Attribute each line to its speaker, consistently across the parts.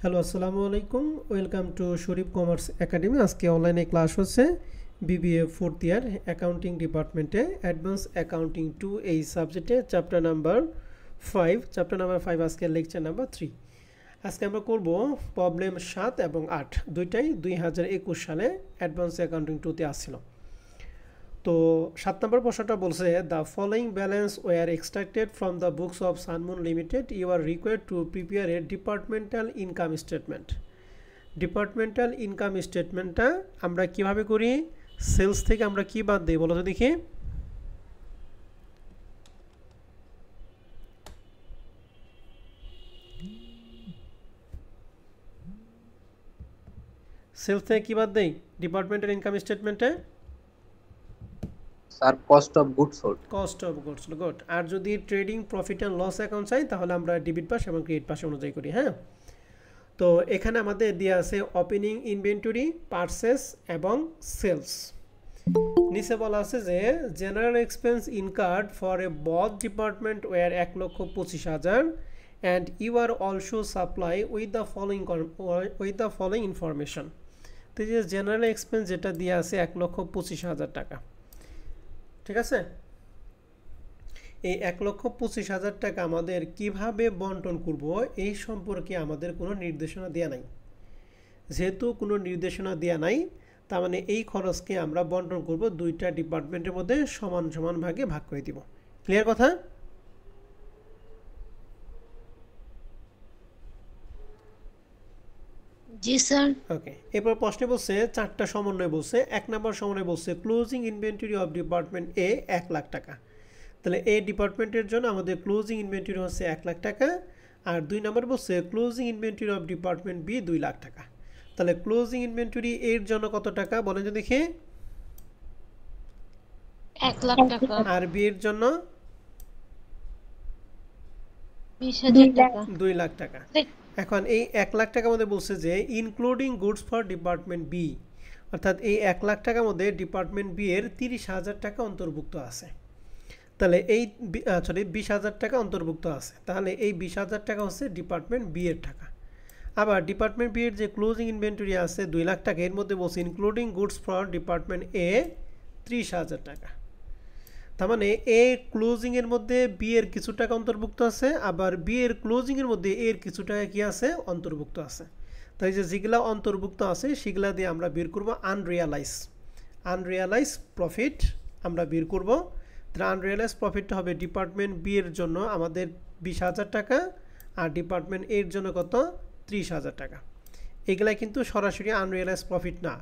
Speaker 1: Hello আসসালামু আলাইকুম, welcome to Sharif commerce academy. আজকে অনলাইনে ক্লাস হচ্ছে বিবিএ ফোর্থ ইয়ার অ্যাকাউন্টিং ডিপার্টমেন্টে অ্যাডভান্স অ্যাকাউন্টিং 2 এই সাবজেক্টে চ্যাপ্টার নাম্বার 5 আজকে লেকচার নাম্বার 3। আজকে আমরা করব প্রবলেম 7 এবং 8, দুইটাই 2021 সালে অ্যাডভান্স অ্যাকাউন্টিং 2তে আসছিল। তো 7 নম্বর প্রশ্নটা বলছে, the following balance were extracted from the books of Sunmoon limited, you are required to prepare a departmental income statement. Departmental income স্টেটমেন্টটা আমরা কিভাবে করি? সেলস থেকে আমরা কি বাদ দিই বলো তো দেখি। সেলস থেকে কি বাদ দেই ডিপার্টমেন্টাল ইনকাম স্টেটমেন্টে?
Speaker 2: Sir cost of goods sold.
Speaker 1: Cost of goods, good. আর যদি trading profit and loss account চাই তাহলে আমরা ডেবিট পাস এবং ক্রেডিট পাস অনুযায়ী করি। হ্যাঁ, তো এখানে আমাদের দেওয়া আছে ওপেনিং ইনভেন্টরি, পারচেস এবং সেলস। নিচে বলা আছে যে general expense incurred for a both department were 1,25,000 and you are also supply with the following information. তো এই যে জেনারেল এক্সপেন্স যেটা দেওয়া আছে 1,25,000 টাকা, ঠিক আছে। এই 1,25,000 টাকা আমাদের কিভাবে বন্টন করব এই সম্পর্কে আমাদের কোনো নির্দেশনা দেওয়া নাই। যেহেতু কোনো নির্দেশনা দেওয়া নাই, তার মানে এই খরচকে আমরা বন্টন করব দুইটা ডিপার্টমেন্টের মধ্যে সমান সমান ভাগে ভাগ করে দিব। ক্লিয়ার কথা?
Speaker 3: জি স্যার।
Speaker 1: ওকে, এরপর প্রশ্নে বলছে চারটা সমন্বয় বলছে। 1 নম্বর সমন্বয় বলছে ক্লোজিং ইনভেন্টরি অফ ডিপার্টমেন্ট এ 1 লাখ টাকা। তাহলে এই ডিপার্টমেন্টের জন্য আমাদের ক্লোজিং ইনভেন্টরি হচ্ছে 1 লাখ টাকা। আর 2 নম্বর বলছে closing inventory of department B 2 lakh টাকা। তাহলে ক্লোজিং ইনভেন্টরি এর জন্য কত টাকা বলেন তো দেখি?
Speaker 3: 1 লাখ টাকা।
Speaker 1: আর বি এর জন্য
Speaker 3: 20,000 টাকা।
Speaker 1: 2 লাখ টাকা। এখন এই 1 লাখ টাকার মধ্যে বলছে যে including goods for department B, অর্থাৎ এই 1 লাখ টাকার মধ্যে ডিপার্টমেন্ট বি এর 30,000 টাকা অন্তর্ভুক্ত আছে। তাহলে এই 20,000 টাকা অন্তর্ভুক্ত আছে। তাহলে এই 20,000 টাকা হচ্ছে ডিপার্টমেন্ট বি এর টাকা। আবার ডিপার্টমেন্ট বি এর যে ক্লোজিং ইনভেন্টরি আছে 2 লাখ টাকা, এর মধ্যে বলছে ইনক্লুডিং গুডস ফর ডিপার্টমেন্ট এ 30,000 টাকা। তার মানে এ ক্লোজিংয়ের মধ্যে বি এর কিছু টাকা অন্তর্ভুক্ত আছে, আবার বি এর ক্লোজিংয়ের মধ্যে এর কিছু টাকা কি আছে অন্তর্ভুক্ত আছে। তাই যে যেগুলা অন্তর্ভুক্ত আছে সেগুলা দিয়ে আমরা বের করব আনরিয়ালাইজ প্রফিট আমরা বের করব। তাহলে আনরিয়ালাইজ প্রফিটটা হবে ডিপার্টমেন্ট বি এর জন্য আমাদের 20,000 টাকা, আর ডিপার্টমেন্ট এর জন্য কত 30,000 টাকা। এগুলা কিন্তু সরাসরি আনরিয়ালাইজ প্রফিট না।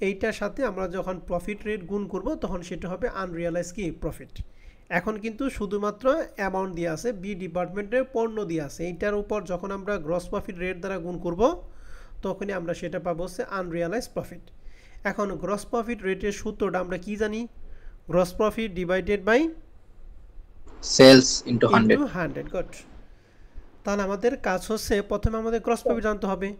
Speaker 1: এইটার সাথে আমরা যখন প্রফিট রেট গুণ করব তখন সেটা হবে আনরিয়ালাইজ কি প্রফিট। এখন কিন্তু শুধুমাত্র অ্যামাউন্ট দিয়ে আছে, বি ডিপার্টমেন্টের পণ্য দিয়ে আছে। এইটার উপর যখন আমরা গ্রস প্রফিট রেট দ্বারা গুণ করব তখনই আমরা সেটা পাবো হচ্ছে আনরিয়ালাইজ প্রফিট। এখন গ্রস প্রফিট রেটের সূত্রটা আমরা কি জানি? Gross profit divided by
Speaker 2: sales into 100।
Speaker 1: Good. তাহলে আমাদের কাজ হচ্ছে প্রথমে আমাদের গ্রস প্রফিট জানতে হবে।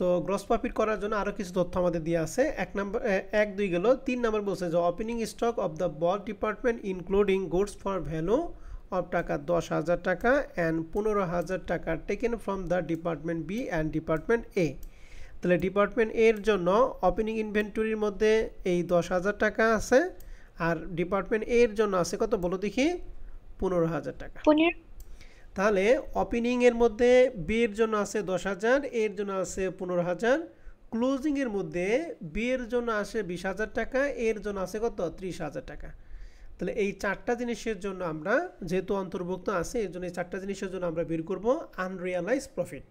Speaker 1: তো গ্রস প্রফিট করার জন্য আরও কিছু তথ্য আমাদের দিয়ে আছে। 1 2 গেল। 3 নম্বর বলছে যে opening stock of the both department including goods for value of taka 10,000 taka and 15,000 taka taken from the department B and department A. তাহলে ডিপার্টমেন্ট এর জন্য ওপেনিং ইনভেন্টরির মধ্যে এই 10,000 টাকা আছে, আর ডিপার্টমেন্ট এর জন্য আছে কত বলো দেখি? 15,000 টাকা। তাহলে ওপেনিংয়ের মধ্যে বি এর জন্য আছে 10,000, এর জন্য আছে 15,000। ক্লোজিংয়ের মধ্যে বি এর জন্য আসে 20,000 টাকা, এর জন্য আছে কত 30,000 টাকা। তাহলে এই চারটা জিনিসের জন্য আমরা যেহেতু অন্তর্ভুক্ত আছে এর জন্য এই চারটা জিনিসের জন্য আমরা বের করব আনরিয়ালাইজ প্রফিট।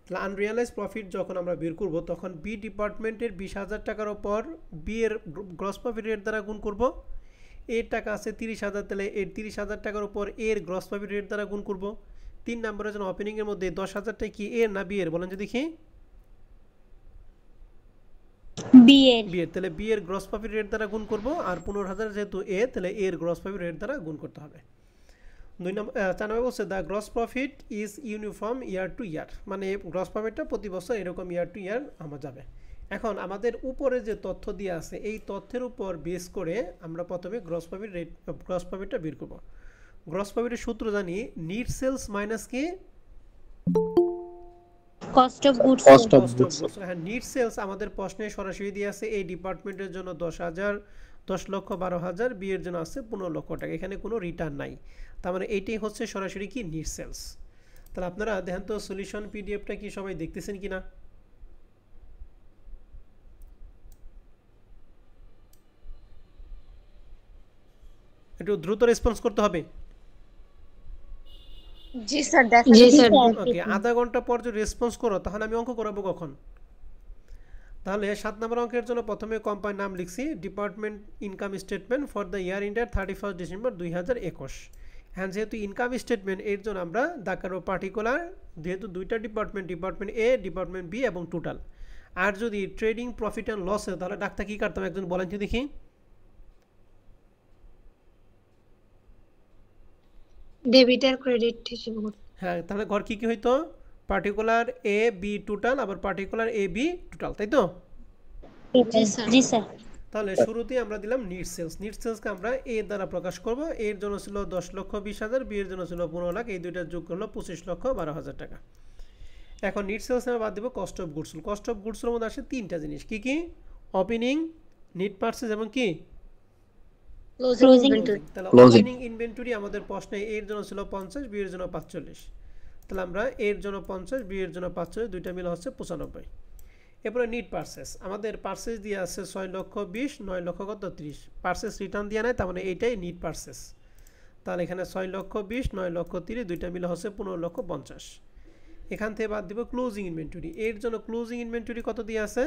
Speaker 1: তাহলে আনরিয়ালাইজ প্রফিট যখন আমরা বের করব তখন বি ডিপার্টমেন্টের 20,000 টাকার ওপর বি এর গ্রস প্রফিট রেট দ্বারা গুণ করব। এর টাকা আছে 30,000, তাহলে এর 30,000 টাকার উপর এর গ্রস প্রফিট রেট দ্বারা গুণ করব। 3 নম্বরের জন্য ওপেনিংয়ের মধ্যে 10,000টা কি এর না বি এর বলেন যে দেখি? বি এর। তাহলে বি এর গ্রস প্রফিট রেট দ্বারা গুণ করব, আর 15,000 যেহেতু এ তাহলে এর গ্রস প্রফিট রেট দ্বারা গুণ করতে হবে। 4 নম্বর বলছে the gross profit is uniform year to year, মানে গ্রস প্রফিটটা প্রতি বছর এরকম ইয়ার টু ইয়ার আমার যাবে। এখন আমাদের উপরে যে তথ্য দিয়ে আছে এই তথ্যের উপর বেস করে আমরা প্রথমে গ্রস প্রফিটটা বের করব। গ্রস প্রফিটের সূত্র জানি নিট সেলস মাইনাস কি
Speaker 3: cost of goods
Speaker 2: cost of
Speaker 1: cost of
Speaker 2: goods
Speaker 1: goods. হ্যাঁ, নিট সেলস আমাদের প্রশ্নে সরাসরি দিয়ে আছে এই ডিপার্টমেন্টের জন্য 10,000, 10,12,000, বি এর জন্য আছে 15 লক্ষ টাকা, এখানে কোনো রিটার্ন নাই। তার মানে এইটাই হচ্ছে সরাসরি কি নিট সেলস। তাহলে আপনারা দেখেন তো সলিউশন পিডিএফটা কি সবাই দেখতেছেন কিনা, একটু দ্রুত রেসপন্স করতে হবে।
Speaker 3: জি স্যার দেখা জি স্যার
Speaker 1: ওকে, আধা ঘন্টা পর যদি রেসপন্স করো তাহলে আমি অঙ্ক করাবো কখন। তাহলে 7 নম্বর অঙ্কের জন্য প্রথমে কোম্পানির নাম লিখছি, department income statement for the year ended 31 December 2021। হ্যাঁ, যেহেতু ইনকাম স্টেটমেন্ট এর জন্য আমরা দেখাবো পার্টিকুলার, যেহেতু দুইটা ডিপার্টমেন্ট, ডিপার্টমেন্ট এ, ডিপার্টমেন্ট বি এবং টোটাল। আর যদি ট্রেডিং প্রফিট অ্যান্ড লস হয় তাহলে ডাকটা কি কাটতাম একজন বলেন তো দেখি।
Speaker 3: ডেবিট আর ক্রেডিট হিসেবে
Speaker 1: হ্যাঁ, তাহলে ঘর কি কি হইতো, পার্টিকুলার এ বি টোটাল, আবার পার্টিকুলার এ বি টোটাল, তাই তো।
Speaker 3: জি স্যার জি স্যার।
Speaker 1: তাহলে শুরুতেই আমরা দিলাম নিট সেলস। নিট সেলসকে আমরা এ দ্বারা প্রকাশ করব। এর জন্য ছিল 10,20,000, বি এর জন্য ছিল 15 লাখ, এই দুইটা যোগ করলো 25,12,000 টাকা। এখন নিট সেলস আমরা বাদ দেব cost of goods. Cost of গুডসের মধ্যে আসে তিনটা জিনিস, কি কি, ওপেনিং, নিট পারচেজ এবং কি
Speaker 3: ক্লোজিং ইনভেন্টরি।
Speaker 1: তাহলে
Speaker 2: Closing.
Speaker 1: ওপেনিং ইনভেন্টরি আমাদের প্রশ্নে এর জন্য ছিল 50, বি এর জন্য 45। তাহলে আমরা এর জন্য 50, বি এর জন্য 45, দুইটা মিলে হচ্ছে 95। এরপরে নিট পারচেস, আমাদের পারচেস দিয়ে আছে 6,20,000, 9,00,000 কত 30, পারচেস রিটার্ন দিয়ে নেয়, তার মানে এইটাই নিট পারচেস। তাহলে এখানে 6,20,000, 9,30,000, দুইটা মিলে হচ্ছে 15,50,000। এখান থেকে বাদ দিব ক্লোজিং ইনভেন্টরি। এর জন্য ক্লোজিং ইনভেন্টরি কত দিয়ে আছে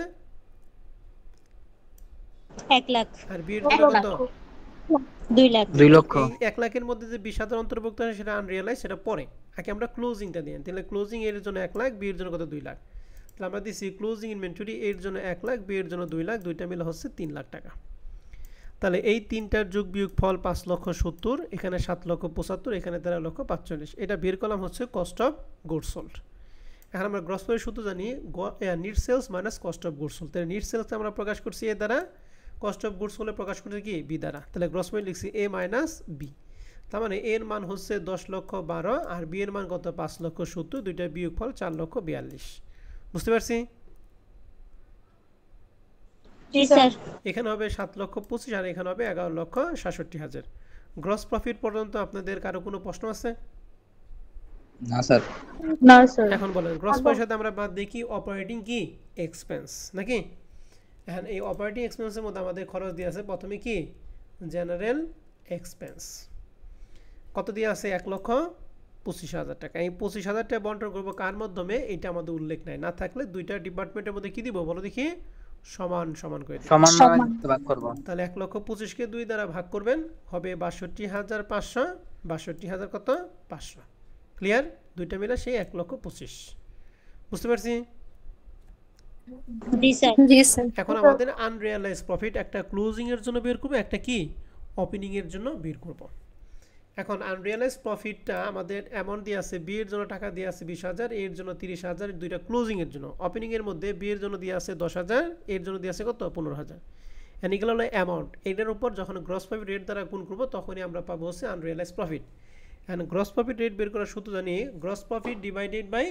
Speaker 3: 1 লাখ,
Speaker 1: আর বি এর জন্য কত
Speaker 3: 2 লাখ।
Speaker 2: 2 লক্ষ।
Speaker 1: এই 1 লাখের মধ্যে যে 20,000 অন্তর্ভুক্ত আছে সেটা আনরিয়ালাইজ, সেটা পরে, আগে আমরা ক্লোজিংটা দিই। তাহলে ক্লোজিং এর জন্য 1 লাখ, বি এর জন্য কত 2 লাখ। তাহলে আমরা দিছি ক্লোজিং ইনভেন্টরি এর জন্য 1 লাখ, বি এর জন্য 2 লাখ, দুইটা মিলে হচ্ছে 3 লাখ টাকা। তাহলে এই তিনটার যোগ বিয়োগ ফল 5,70,000, এখানে 7,75,000, এখানে 13,45,000, এটা বের করলাম হচ্ছে কস্ট অফ গুডস সোল্ড। এখন আমরা গ্রস প্রফিট সূত্র জানি, net sales minus cost of goods sold. তাহলে নিট সেলস আমরা প্রকাশ করছি এ দ্বারা, কস্ট অফ গুডস সোল্ড প্রকাশ করছি কি বি দ্বারা। তাহলে গ্রস প্রফিট লিখছি এ মাইনাস বি। তার মানে এর মান হচ্ছে 10,12,000 আর বি এর মান কত 5,70,000, দুইটা বিয়োগ ফল 4,42,000। বুঝতে পারছি।
Speaker 3: জি স্যার।
Speaker 1: এখানে হবে 7,25,000 আর এখানে হবে 11,67,000। গ্রস প্রফিট পর্যন্ত আপনাদের কারো কোনো প্রশ্ন আছে?
Speaker 2: না স্যার।
Speaker 3: না স্যার।
Speaker 1: এখন বলেন গ্রস প্রফিটের সাথে আমরা বাদ দেখি অপারেটিং কি এক্সপেন্স নাকি। এখন এই অপারেটিং এক্সপেন্সের মধ্যে আমাদের খরচ দিয়ে আছে প্রথমে কি জেনারেল এক্সপেন্স, কত দিয়ে আছে 1,25,000 টাকা। এই 25,000 টাকা বন্টন করবো কার মাধ্যমে, এটা আমাদের উল্লেখ নাই, না থাকলে দুইটা ডিপার্টমেন্টের মধ্যে কি দিব বলো দেখি, সমান সমান করে দিব।
Speaker 2: সমান ভাগ করব।
Speaker 1: তাহলে 1,25,000 কে 2 দ্বারা ভাগ করবেন, হবে 62,500, 62,000 কত 500। ক্লিয়ার, দুইটা মিলে সেই 1,25,000। বুঝতে পারছি।
Speaker 3: জি স্যার জি স্যার।
Speaker 1: এখন আমাদের আনরিয়ালাইজ প্রফিট একটা ক্লোজিং এর জন্য বের করব, একটা কি ওপেনিং এর জন্য বের করব। এখন আনরিয়ালাইজ প্রফিটটা আমাদের অ্যামাউন্ট দিয়ে আছে, বি এর জন্য টাকা দিয়ে আছে 20,000, এর জন্য 30,000, দুইটা ক্লোজিং এর জন্য। ওপেনিং এর মধ্যে বি এর জন্য দিয়ে আছে 10,000, এর জন্য দিয়ে আছে কত 15,000। এগুলো হলো অ্যামাউন্ট, এটার উপর যখন গ্রস প্রফিট রেট দ্বারা গুণ করব তখনই আমরা পাবো হচ্ছে unrealise profit. And gross profit rate বের করার সূত্র জানি, gross profit divided by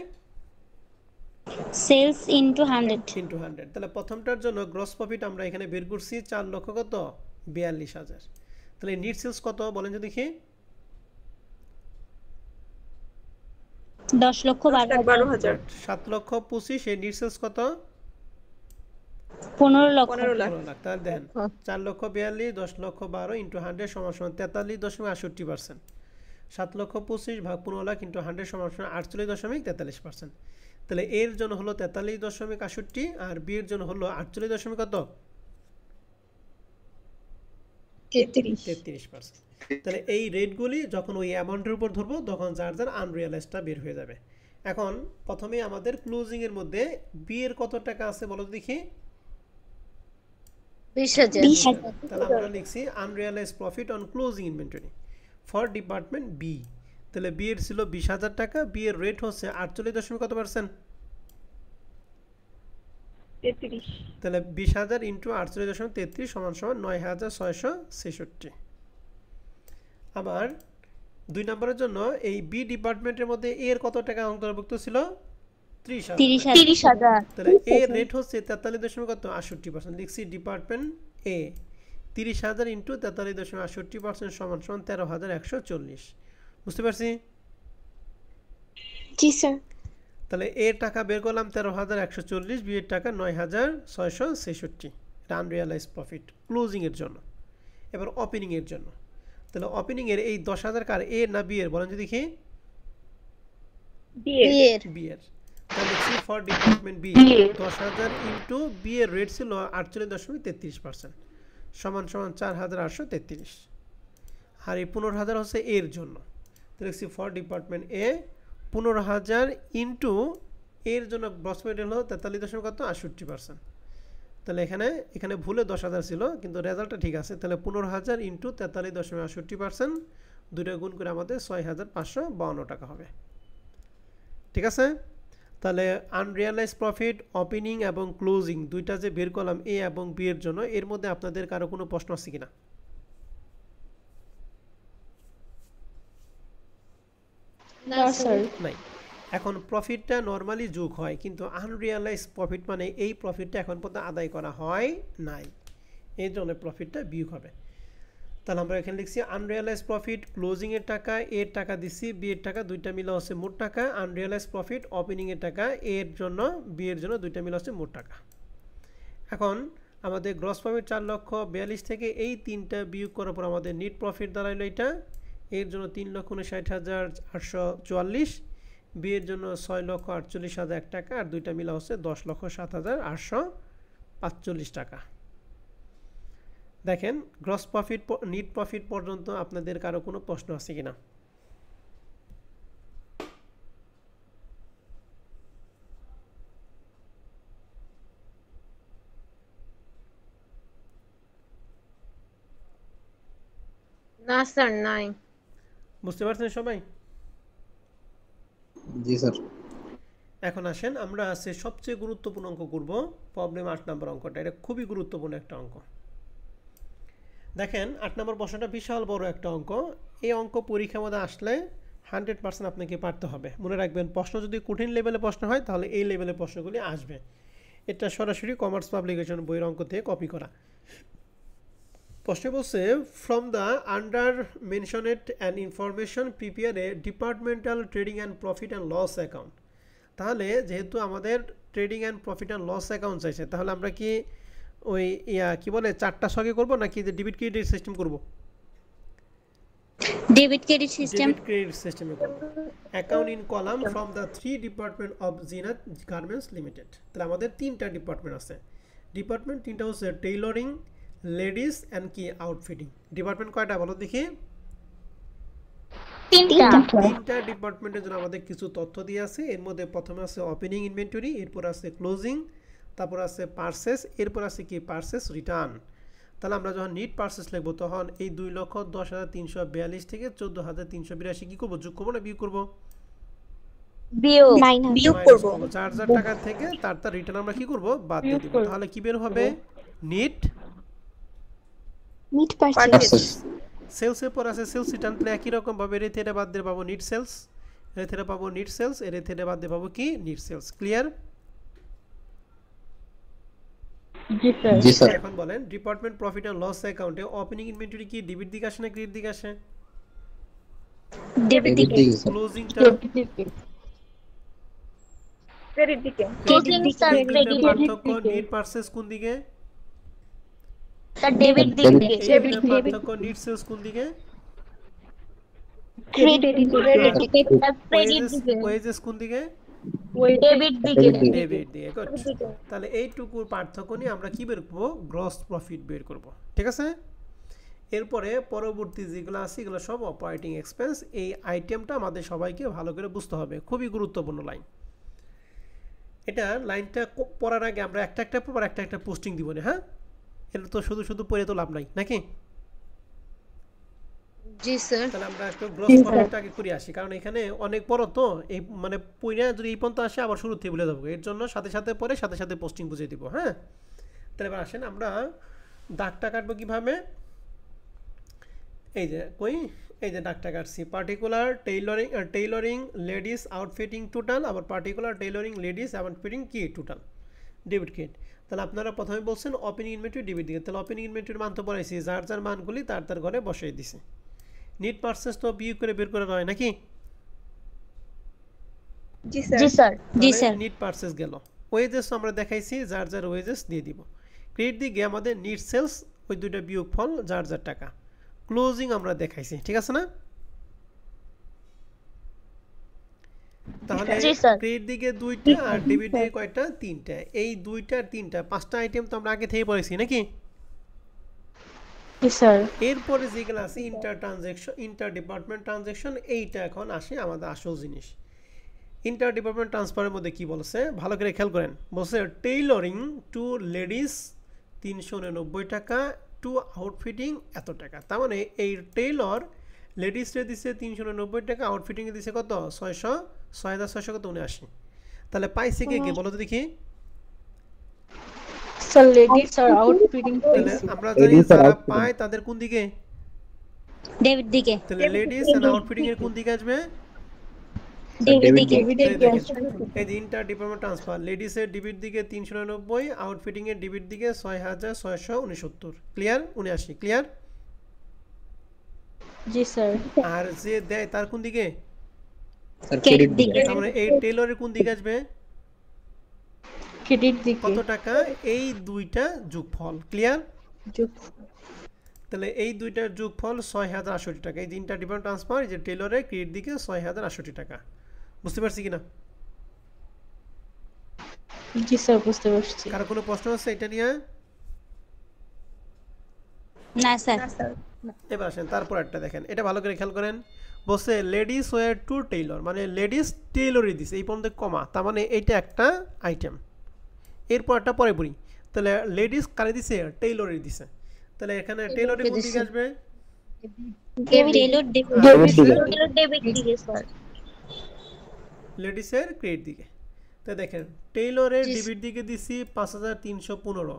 Speaker 3: sales into 100
Speaker 1: into 100। তাহলে প্রথমটার জন্য গ্রস প্রফিট আমরা এখানে বের করছি 4 লক্ষ কত 42,000। তাহলে নিট সেলস কত বলেন তো দেখি,
Speaker 3: 10,12,000।
Speaker 1: 7,25,000, এই নিট সেলস কত
Speaker 3: 15 লক্ষ।
Speaker 1: 15 লাখ। তাহলে দেখেন 4,42,000, 10,12,000 ইন্টু 100 সমান সমান 43.68%। 7,25,000 ভাগ 15 লাখ ইন্টু 100 সমান সমান 48.43%। তাহলে এর জন্য হলো 43.68 আর বি এর জন্য হলো 48 কত 33%। তাহলে এই রেটগুলি যখন ওই অ্যামাউন্টের উপর ধরবো তখন যার যার আনরিয়ালাইজটা বের হয়ে যাবে। এখন প্রথমে আমাদের ক্লোজিং এর মধ্যে বি এর কত টাকা আছে বলো দেখি
Speaker 3: 20,000।
Speaker 1: তাহলে আমরা লিখছি unrealise profit on closing inventory for department B. তাহলে বি এর ছিল 20,000 টাকা, বি এর রেট হচ্ছে 48 কত পার্সেন্ট
Speaker 4: 33।
Speaker 1: তাহলে 20,000 ইন্টু 48.33 সমান সমান 9,666। আবার 2 নম্বরের জন্য এই বি ডিপার্টমেন্টের মধ্যে এর কত টাকা অন্তর্ভুক্ত ছিল 30,000।
Speaker 3: 30,000
Speaker 1: তাহলে এ রেট হচ্ছে 43.68%। লিখছি ডিপার্টমেন্ট এ 30,000 ইন্টু 43.68% সমান সমান 13,140। বুঝতে পারছি?
Speaker 3: জি স্যার
Speaker 1: তাহলে এ টাকা বের করলাম 13,140, বি এর টাকা 9,666। এটা আনরিয়ালাইজ প্রফিট ক্লোজিং এর জন্য। এবার ওপেনিং এর জন্য, তাহলে ওপেনিং এর এই 10,000 কার এ না বি এর বলেন তো দেখি?
Speaker 3: বিয়ের
Speaker 1: বি এর। তাহলে লিখছি for department B 10,000 into B এর রেট ছিল 48.33% সমান সমান 4,833। আর এই 15,000 হচ্ছে এর জন্য, তাহলে লিখছি ফর ডিপার্টমেন্ট এ 15,000 ইন্টু এর জন্য গ্রস প্রফিট হলো 43.68%। তাহলে এখানে ভুলে 10,000 ছিল, কিন্তু রেজাল্টটা ঠিক আছে। তাহলে 15,000 ইন্টু 43.68%, দুইটা গুণ করে আমাদের 6,552 টাকা হবে। ঠিক আছে? তাহলে আনরিয়ালাইজ প্রফিট, ওপেনিং এবং ক্লোজিং দুইটা যে বের করলাম এ এবং বি এর জন্য, এর মধ্যে আপনাদের কারো কোনো প্রশ্ন আছে কিনা?
Speaker 3: না স্যার
Speaker 1: নাই। এখন প্রফিটটা নর্মালি যোগ হয়, কিন্তু আনরিয়ালাইজ প্রফিট মানে এই প্রফিটটা এখন পর্যন্ত আদায় করা হয় নাই, এই জন্য প্রফিটটা বিয়োগ হবে। তাহলে আমরা এখানে লিখছি আনরিয়ালাইজ প্রফিট, ক্লোজিং এর টাকা, এর টাকা দিচ্ছি, বি এর টাকা, দুইটা মিলে হচ্ছে মোট টাকা। আনরিয়ালাইজ প্রফিট, ওপেনিং এর টাকা, এর জন্য বি এর জন্য, দুইটা মিলে হচ্ছে মোট টাকা। এখন আমাদের গ্রস প্রফিট 4,42,000 থেকে এই তিনটা বিয়োগ করার পর আমাদের নেট প্রফিট দাঁড়াইলো এটা। এর জন্য 3,59,844, বি এর জন্য 6,48,001 টাকা, আর দুইটা মিলা হচ্ছে 10,07,845 টাকা। দেখেন গ্রস প্রফিট, নেট প্রফিট পর্যন্ত আপনাদের কারো কোনো প্রশ্ন আছে কিনা?
Speaker 4: না স্যার নাই।
Speaker 1: বুঝতে পারছেন সবাই?
Speaker 2: জি স্যার।
Speaker 1: এখন আসেন আমরা আছে সবচেয়ে গুরুত্বপূর্ণ অঙ্ক করব, প্রবলেম 8 নম্বর অঙ্কটা। এটা খুবই গুরুত্বপূর্ণ একটা অঙ্ক। দেখেন 8 নম্বর প্রশ্নটা বিশাল বড় একটা অঙ্ক। এই অঙ্ক পরীক্ষার মধ্যে আসলে 100% আপনাকে পারতে হবে। মনে রাখবেন, প্রশ্ন যদি কঠিন লেভেলে প্রশ্ন হয় তাহলে এই লেভেলের প্রশ্নগুলি আসবে। এটা সরাসরি কমার্স পাবলিকেশন বইয়ের অঙ্ক থেকে কপি করা। প্রশ্ন বলছে from the under mentioned and information prepare a departmental trading and profit and loss account. তাহলে যেহেতু আমাদের trading and profit and loss account চাইছে, তাহলে আমরা কি ওই কি বলে 4টা ছকে করবো নাকি ডেবিট ক্রেডিট সিস্টেম করবো?
Speaker 3: Debit credit system
Speaker 1: debit credit সিস্টেমে করবো। Account in column from the 3 department of Zinat garments limited. তাহলে আমাদের 3টা ডিপার্টমেন্ট আছে। ডিপার্টমেন্ট 3টা হচ্ছে টেইলরিং, লেডিস অ্যান্ড কি আউটফিটিং। ডিপার্টমেন্ট কয়টা বলো দেখি? 3টা ডিপার্টমেন্টের জন্য আমাদের কিছু তথ্য দিয়ে আছে। এর মধ্যে প্রথমে আছে ওপেনিং ইনভেন্টরি, এরপর আছে ক্লোজিং, তারপর আছে পারচেস, এরপর আছে কি পারচেস রিটার্ন। তাহলে আমরা যখন নিট পারচেস লিখবো তখন এই 2,10,342 থেকে 14,382 কি করবো? যোগ করবো না বিয়োগ করবো?
Speaker 3: বিয়োগ করব।
Speaker 1: 4,000 টাকা থেকে তার রিটার্ন আমরা কি করবো? বাদ দিয়ে দিব। তাহলে কি বের হবে? NEET
Speaker 3: purchase.
Speaker 1: সেলস এর পর আছে সেলস রিটার্ন। তাহলে একই রকম ভাবে এর থেকে বাদ দিয়ে পাবো নিট সেলস, এর থেকে পাবো নিট সেলস, এর থেকে বাদ দিয়ে পাবো কি? Net sales. ক্লিয়ার?
Speaker 2: জি স্যার।
Speaker 1: এখন বলেন ডিপার্টমেন্ট প্রফিট এন্ড লস অ্যাকাউন্টে ওপেনিং ইনভেন্টরি কি ডেবিট দিকে আসে না ক্রেডিট দিকে আসে?
Speaker 3: ডেবিট দিকে।
Speaker 1: ক্লোজিংটা
Speaker 4: ক্রেডিট দিকে।
Speaker 3: ক্লোজিং স্যার ক্রেডিট
Speaker 1: পার্থক্য নিট পারচেস কোন দিকে?
Speaker 3: স্যার ডেবিট দিকে।
Speaker 1: ডেবিট পার্থক্য নিট সেলস কোন দিকে?
Speaker 3: ক্রেডিট দিকে। ক্রেডিট দিকে।
Speaker 1: ওয়েজেস কোন দিকে?
Speaker 3: ডেবিট দিকে।
Speaker 1: ডেবিট দিয়ে। গুড। তাহলে এইটুকুর পার্থক্য নিয়ে আমরা কি বের করব? গ্রস প্রফিট বের করব। ঠিক আছে? এরপরে পরবর্তী যেগুলো আছে এগুলো সব অপারেটিং এক্সপেন্স। এই আইটেমটা আমাদের সবাইকে ভালো করে বুঝতে হবে, খুবই গুরুত্বপূর্ণ লাইন। এটা লাইনটা পড়ার আগে আমরা একটা একটা পর একটা একটা পোস্টিং দিব না, হ্যাঁ? এটা তো শুধু শুধু পড়ে তো লাভ নাই নাকি?
Speaker 4: জি স্যার।
Speaker 1: তাহলে আমরা একটু গ্রস প্রফিটটা আগে করে আসি, কারণ এখানে অনেক বড় তো, এই মানে পইরা যদি এই পর্যন্ত আসে আবার শুরু থেকে বলে দেবো। এর জন্য সাথে সাথে পরে সাথে সাথে পোস্টিং বুঝিয়ে দিব, হ্যাঁ? তাহলে এবার আসেন আমরা দাগটা কাটবো কিভাবে। এই যে কই এই যে ডাকটা কাটছি পার্টিকুলার টেইলরিং লেডিস আউটফিটিং টোটাল আবার পার্টিকুলার টেইলরিং লেডিস আউটফিটিং কি টোটাল ডেবিট ক্রেডিট তাহলে আপনারা প্রথমে বলছেন ওপেনিং ইনভেন্টরি ডেবিট দিকে তাহলে ওপেনিং ইনভেন্টরির মান তো পড়াইছি যার যার মানগুলি তার তার ঘরে বসাই দিছে নিট পারচেজ তো বিয়োগ করে বের করে হয় নাকি
Speaker 4: জি স্যার
Speaker 3: জি স্যার জি
Speaker 1: তাহলে
Speaker 3: স্যার
Speaker 1: নিট পারচেজ গেল ওয়েজেস আমরা দেখাইছি যার যার ওয়েজেস দিয়ে দিব ক্রেডিট দিকে আমাদের নিট সেলস ওই দুইটা বিয়োগফল যার যার টাকা ক্লোজিং আমরা দেখাইছি ঠিক আছে না তাহলে
Speaker 3: জি স্যার
Speaker 1: ক্রেডিট দিকে দুইটা আর ডেবিট দিকে কয়টা তিনটা এই দুইটা আর তিনটা পাঁচটা আইটেম তো আমরা আগে থেকে পড়েছি নাকি
Speaker 3: জি স্যার
Speaker 1: এরপরে যেগুলো আছে ইন্টার ডিপার্টমেন্ট ট্রানজ্যাকশন এইটা এখন আসে আমাদের আসল জিনিস ইন্টার ডিপার্টমেন্ট ট্রান্সফারের মধ্যে কি বলছে ভালো করে খেয়াল করেন বলছে টেইলরিং টু লেডিস 389 টাকা টু আউটফিটিং এত টাকা তার মানে এই টেইলর লেডিসরে দিছে 390 টাকা আউটফিটিংয়ে দিছে কত 6600 কত 79 তাহলে পাইছে কে বলো তো দেখি
Speaker 2: স্যার লেডিস আর আউটফিটিং
Speaker 1: তাহলে আমরা জানি যারা পায় তাদের কোন দিকে
Speaker 3: ডেবিট দিকে
Speaker 1: তাহলে লেডিস এন্ড আউটফিটিং এর কোন দিকে আসবে
Speaker 3: ডেবিট দিকে
Speaker 1: এই ইন্টার ডিপার্টমেন্ট ট্রান্সফার লেডিস এর ডেবিট দিকে 390 আউটফিটিং এর ডেবিট দিকে 6669 ক্লিয়ার 79 ক্লিয়ার
Speaker 2: জি স্যার
Speaker 1: আর যে দেয় তার কোন দিকে
Speaker 3: ক্রেডিট দিকে
Speaker 1: আমরা এই টেইলরের কোন দিকে আসবে
Speaker 2: ক্রেডিট দিকে
Speaker 1: কত টাকা এই দুইটা যোগফল ক্লিয়ার
Speaker 2: যোগ
Speaker 1: তাহলে এই দুইটার যোগফল 6068 টাকা এই তিনটা ডিপার্টমেন্ট ট্রান্সফার যে টেইলরের ক্রেডিট দিকে 6068 টাকা বুঝতে পারছি কিনা
Speaker 2: জি স্যার বুঝতে পারছি
Speaker 1: কার কোনো প্রশ্ন আছে এটা নিয়ে
Speaker 3: না স্যার
Speaker 1: এবার আসেন তারপর একটা দেখেন এটা ভালো করে খেয়াল করেন বলছে লেডিস ওয়্যার টু টেইলর মানে লেডিস টেইলরই দিছে এই পর্যন্ত কমা তার মানে এইটা একটা আইটেম এরপর একটা পরে পড়ি তাহলে লেডিস কারে দিছে টেইলরই দিছে তাহলে এখানে টেইলরের কোন দিকে আসবে
Speaker 3: টেইলর ডেবিট দিকে স্যার
Speaker 1: লেডিসের ক্রেডিট দিকে তো দেখেন টেইলরের ডেবিট দিকে দিছি 5315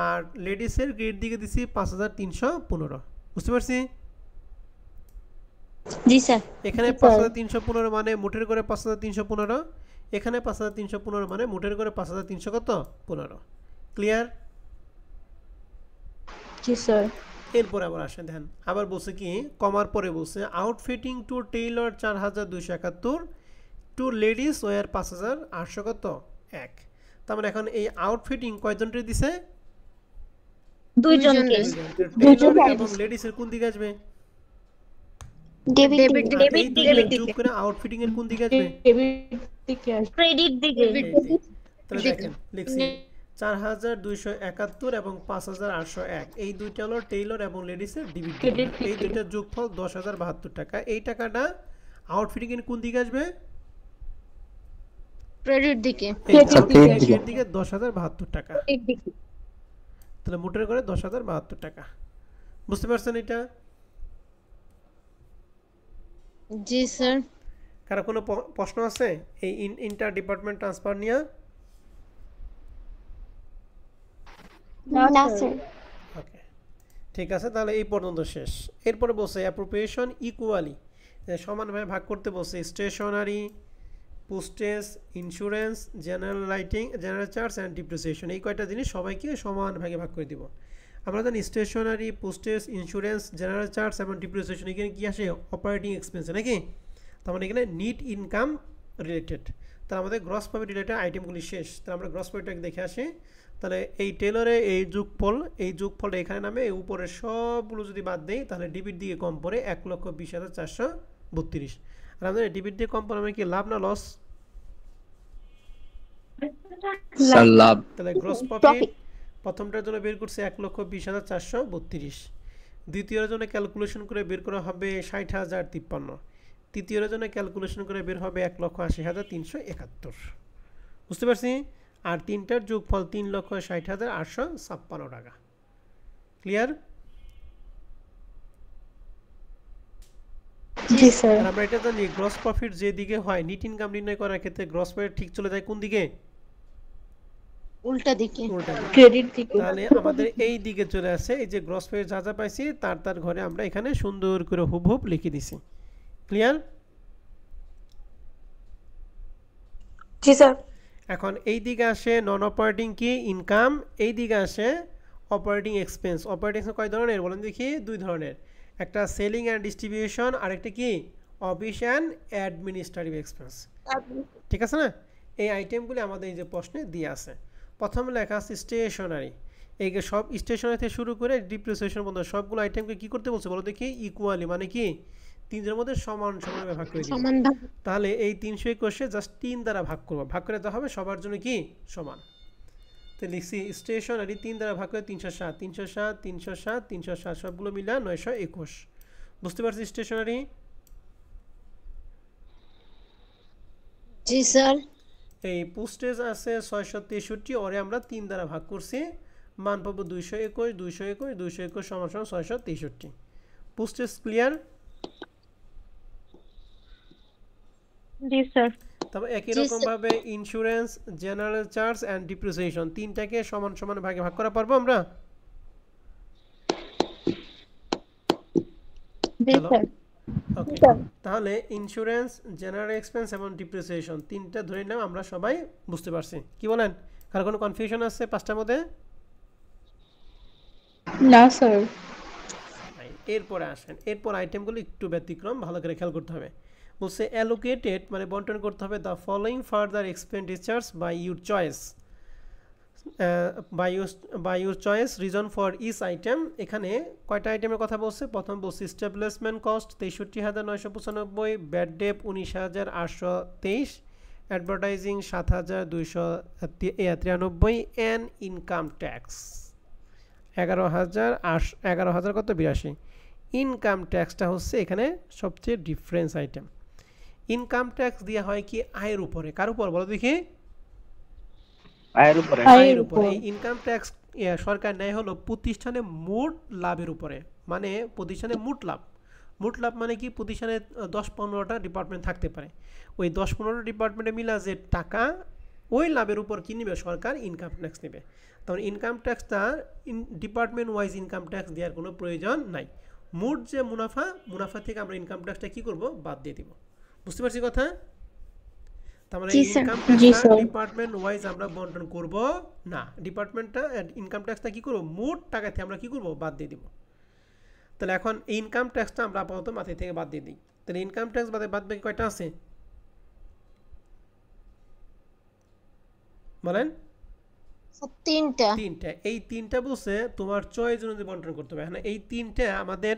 Speaker 1: আর লেডিসের ক্রেডিট দিকে দিছি 5315 বুঝতে পারছি
Speaker 3: জি স্যার
Speaker 1: এখানে 5315 মানে মোটের করে 5315 এখানে 5315 মানে মোটের করে 5300 কত 15 ক্লিয়ার
Speaker 2: জি স্যার
Speaker 1: এরপর আবার আসেন দেখেন আবার বলছে কি কমার পরে বলছে outfitting to tailor 4271 to ladies wear 5800 কত 1 তার মানে এখন এই আউটফিটিং কয়জনকে দিছে
Speaker 3: দুইজনকে
Speaker 1: টেইলর এবং লেডিসের কোন দিকে আসবে
Speaker 3: ডেবিট
Speaker 1: এই দুটো যোগ করে আউটফিটিং এর কোন দিকে আসবে
Speaker 2: ডেবিট দিকে আসবে
Speaker 3: ক্রেডিট দিকে
Speaker 1: তাহলে দেখেন লিখছি 4271 এবং 5801 এই দুইটা হলো টেইলর এবং লেডিসের ডেবিট এই দুইটা যোগফল 10072 টাকা এই টাকাটা আউটফিটিং এর কোন দিকে আসবে
Speaker 4: ক্রেডিট দিকে
Speaker 1: ক্রেডিট দিকে 10072 টাকা তাহলে মোটের করে 10072 টাকা বুঝতে পারছেন এটা
Speaker 4: জি স্যার
Speaker 1: কারো কোনো প্রশ্ন আছে এই ইন্টার ডিপার্টমেন্ট ট্রান্সফার নিয়ে
Speaker 3: না স্যার
Speaker 1: ওকে ঠিক আছে তাহলে এই পর্যন্ত শেষ এরপরে বলছে অ্যাপ্রোপ্রিয়েশন ইকুয়ালি সমানভাবে ভাগ করতে বলছে stationery postage insurance general charge and depreciation এই কয়টা জিনিস সবাইকে সমান ভাগে ভাগ করে দিব আমরা জানি stationery postage insurance general charge এবং ডিপ্রিসিয়েশন এখানে কি আসে অপারেটিং এক্সপেন্স নাকি তার মানে এখানে নিট ইনকাম রিলেটেড তাহলে আমাদের গ্রস প্রফিট রিলেটেড আইটেমগুলি শেষ তাহলে আমরা গ্রস প্রফিটটাকে দেখে আসি তাহলে এই টেলরে এই যোগফলটা এখানে নামে এই উপরে সবগুলো যদি বাদ দেই তাহলে ডিবিট দিকে কম পড়ে 1,20,432 আর আমাদের ডিবিট দিয়ে কম পড়ে মানে কি লাভ না লস
Speaker 5: লাভ
Speaker 1: তাহলে গ্রস প্রফিট প্রথমটার জন্য বের করছে 1,20,432 দ্বিতীয়টার জন্য ক্যালকুলেশন করে বের করা হবে 60,053 তৃতীয়টার জন্য ক্যালকুলেশন করে বের হবে 1,80,371 বুঝতে পারছি আর তিনটার যোগফল 3,60,856 টাকা ক্লিয়ার
Speaker 2: জি স্যার
Speaker 1: আর আমরা এটা জানি গ্রস প্রফিট যে দিকে হয় নিট ইনকাম নির্ণয় করার ক্ষেত্রে গ্রস প্রফিট ঠিক চলে যায় কোন দিকে
Speaker 4: উল্টা দিকে
Speaker 1: উল্টা দিকে।
Speaker 2: ক্রেডিট দিকে
Speaker 1: তাহলে আমাদের এই দিকে চলে আসছে, এই যে গ্রস প্রফিট যা যা পাইছি তার তার ঘরে আমরা এখানে সুন্দর করে হুবহুব লিখে দিছি। ক্লিয়ার?
Speaker 6: জি স্যার।
Speaker 1: এখন এই দিকে আসে নন অপারেটিং কি ইনকাম, এই দিকে আসে অপারেটিং এক্সপেন্স। অপারেটিং এক্সপেন্স কয় ধরনের বলেন দেখি? দুই ধরনের, একটা সেলিং অ্যান্ড ডিস্ট্রিবিউশন আর একটা কি অফিস অ্যান্ড অ্যাডমিনিস্ট্রেটিভ এক্সপেন্স। ঠিক আছে না? এই আইটেমগুলি আমাদের এই যে প্রশ্নে দিয়ে আছে। প্রথমে লেখা আছে স্টেশনারি, এই যে সব স্টেশনারি থেকে শুরু করে ডিপ্রিসিয়েশন পর্যন্ত সবগুলো আইটেমকে কি করতে বলছে বলো দেখি? ইকুয়ালি, মানে কি তিনজনের মধ্যে সমান সমানভাবে ভাগ করে দিই।
Speaker 4: সমান ভাগ।
Speaker 1: তাহলে এই 321 জাস্ট 3 দ্বারা ভাগ করব, ভাগ করে দেওয়া হবে সবার জন্য কি সমান। তো লিখছি স্টেশনারি 3 দ্বারা ভাগ করে 307 307 307 307 সবগুলো মিলা 921। বুঝতে পারছি স্টেশনারি?
Speaker 4: জি স্যার।
Speaker 1: এই পোস্টেজ আছে 663, ওরে আমরা 3 দ্বারা ভাগ করছি, মান পাবো 221 221 221 সমান সমান 663। Postage clear?
Speaker 2: জি স্যার।
Speaker 1: তবে একই
Speaker 4: জি,
Speaker 1: রকম ভাবে insurance, general charge and depreciation তিনটাকে সমান সমান ভাগে ভাগ করা পারবো আমরা?
Speaker 2: জি
Speaker 1: হ্যালো,
Speaker 2: স্যার।
Speaker 1: ওকে। তাহলে ইন্স্যুরেন্স, জেনারেল এক্সপেন্স এবং ডিপ্রিসিয়েশন তিনটা ধরে নিলাম আমরা সবাই বুঝতে পারছি। কি বলেন? কার কোনো কনফিউশন আছে পাঁচটার মধ্যে?
Speaker 2: না স্যার।
Speaker 1: এরপরে আসেন, এরপর আইটেমগুলো একটু ব্যতিক্রম, ভালো করে খেয়াল করতে হবে। বলছে অ্যালোকেটেড মানে বন্টন করতে হবে the following further expenditures by your choice, by your choice reason for each item. এখানে কয়টা আইটেমের কথা বলছে? প্রথম বলছে establishment cost 63,995, bad debt 19,823, advertising 7,293 and income tax 11,000 কত 82। ইনকাম ট্যাক্সটা হচ্ছে এখানে সবচেয়ে ডিফারেন্স আইটেম। ইনকাম ট্যাক্স দেওয়া হয় কি আয়ের উপরে, কার উপর বলো দেখি?
Speaker 5: আয়ের উপরে।
Speaker 1: আয়ের উপরে। এই ইনকাম ট্যাক্স সরকার নেয় হলো প্রতিষ্ঠানে মোট লাভের উপরে, মানে প্রতিষ্ঠানে মোট লাভ। মোট লাভ মানে কি? প্রতিষ্ঠানে 10-15টা ডিপার্টমেন্ট থাকতে পারে, ওই 10-15টা ডিপার্টমেন্টে মিলা যে টাকা ওই লাভের উপর কি নেবে সরকার? ইনকাম ট্যাক্স নেবে। তখন ইনকাম ট্যাক্সটা ডিপার্টমেন্ট ওয়াইজ ইনকাম ট্যাক্স দেওয়ার কোনো প্রয়োজন নাই। মোট যে মুনাফা থেকে আমরা ইনকাম ট্যাক্সটা কি করব? বাদ দিয়ে দিব। বুঝতে পারছি কথা? তার মানে ইনকাম ট্যাক্সটা ডিপার্টমেন্ট ওয়াইজ আমরা বন্টন করব না, ডিপার্টমেন্টটা ইনকাম ট্যাক্সটা কি করব? মোট টাকা থেকে আমরা কি করব? বাদ দিয়ে দিব। তাহলে এখন ইনকাম ট্যাক্সটা আমরা আপাতত মাথায় থেকে বাদ দিয়ে দিই। তাহলে ইনকাম ট্যাক্স বাদে বাদ বাকি কয়টা আছে বলেন?
Speaker 4: তিনটা।
Speaker 1: তিনটা। এই তিনটা বলছে তোমার চয়েস অনুযায়ী বন্টন করতে হবে। হ্যাঁ, এই তিনটা আমাদের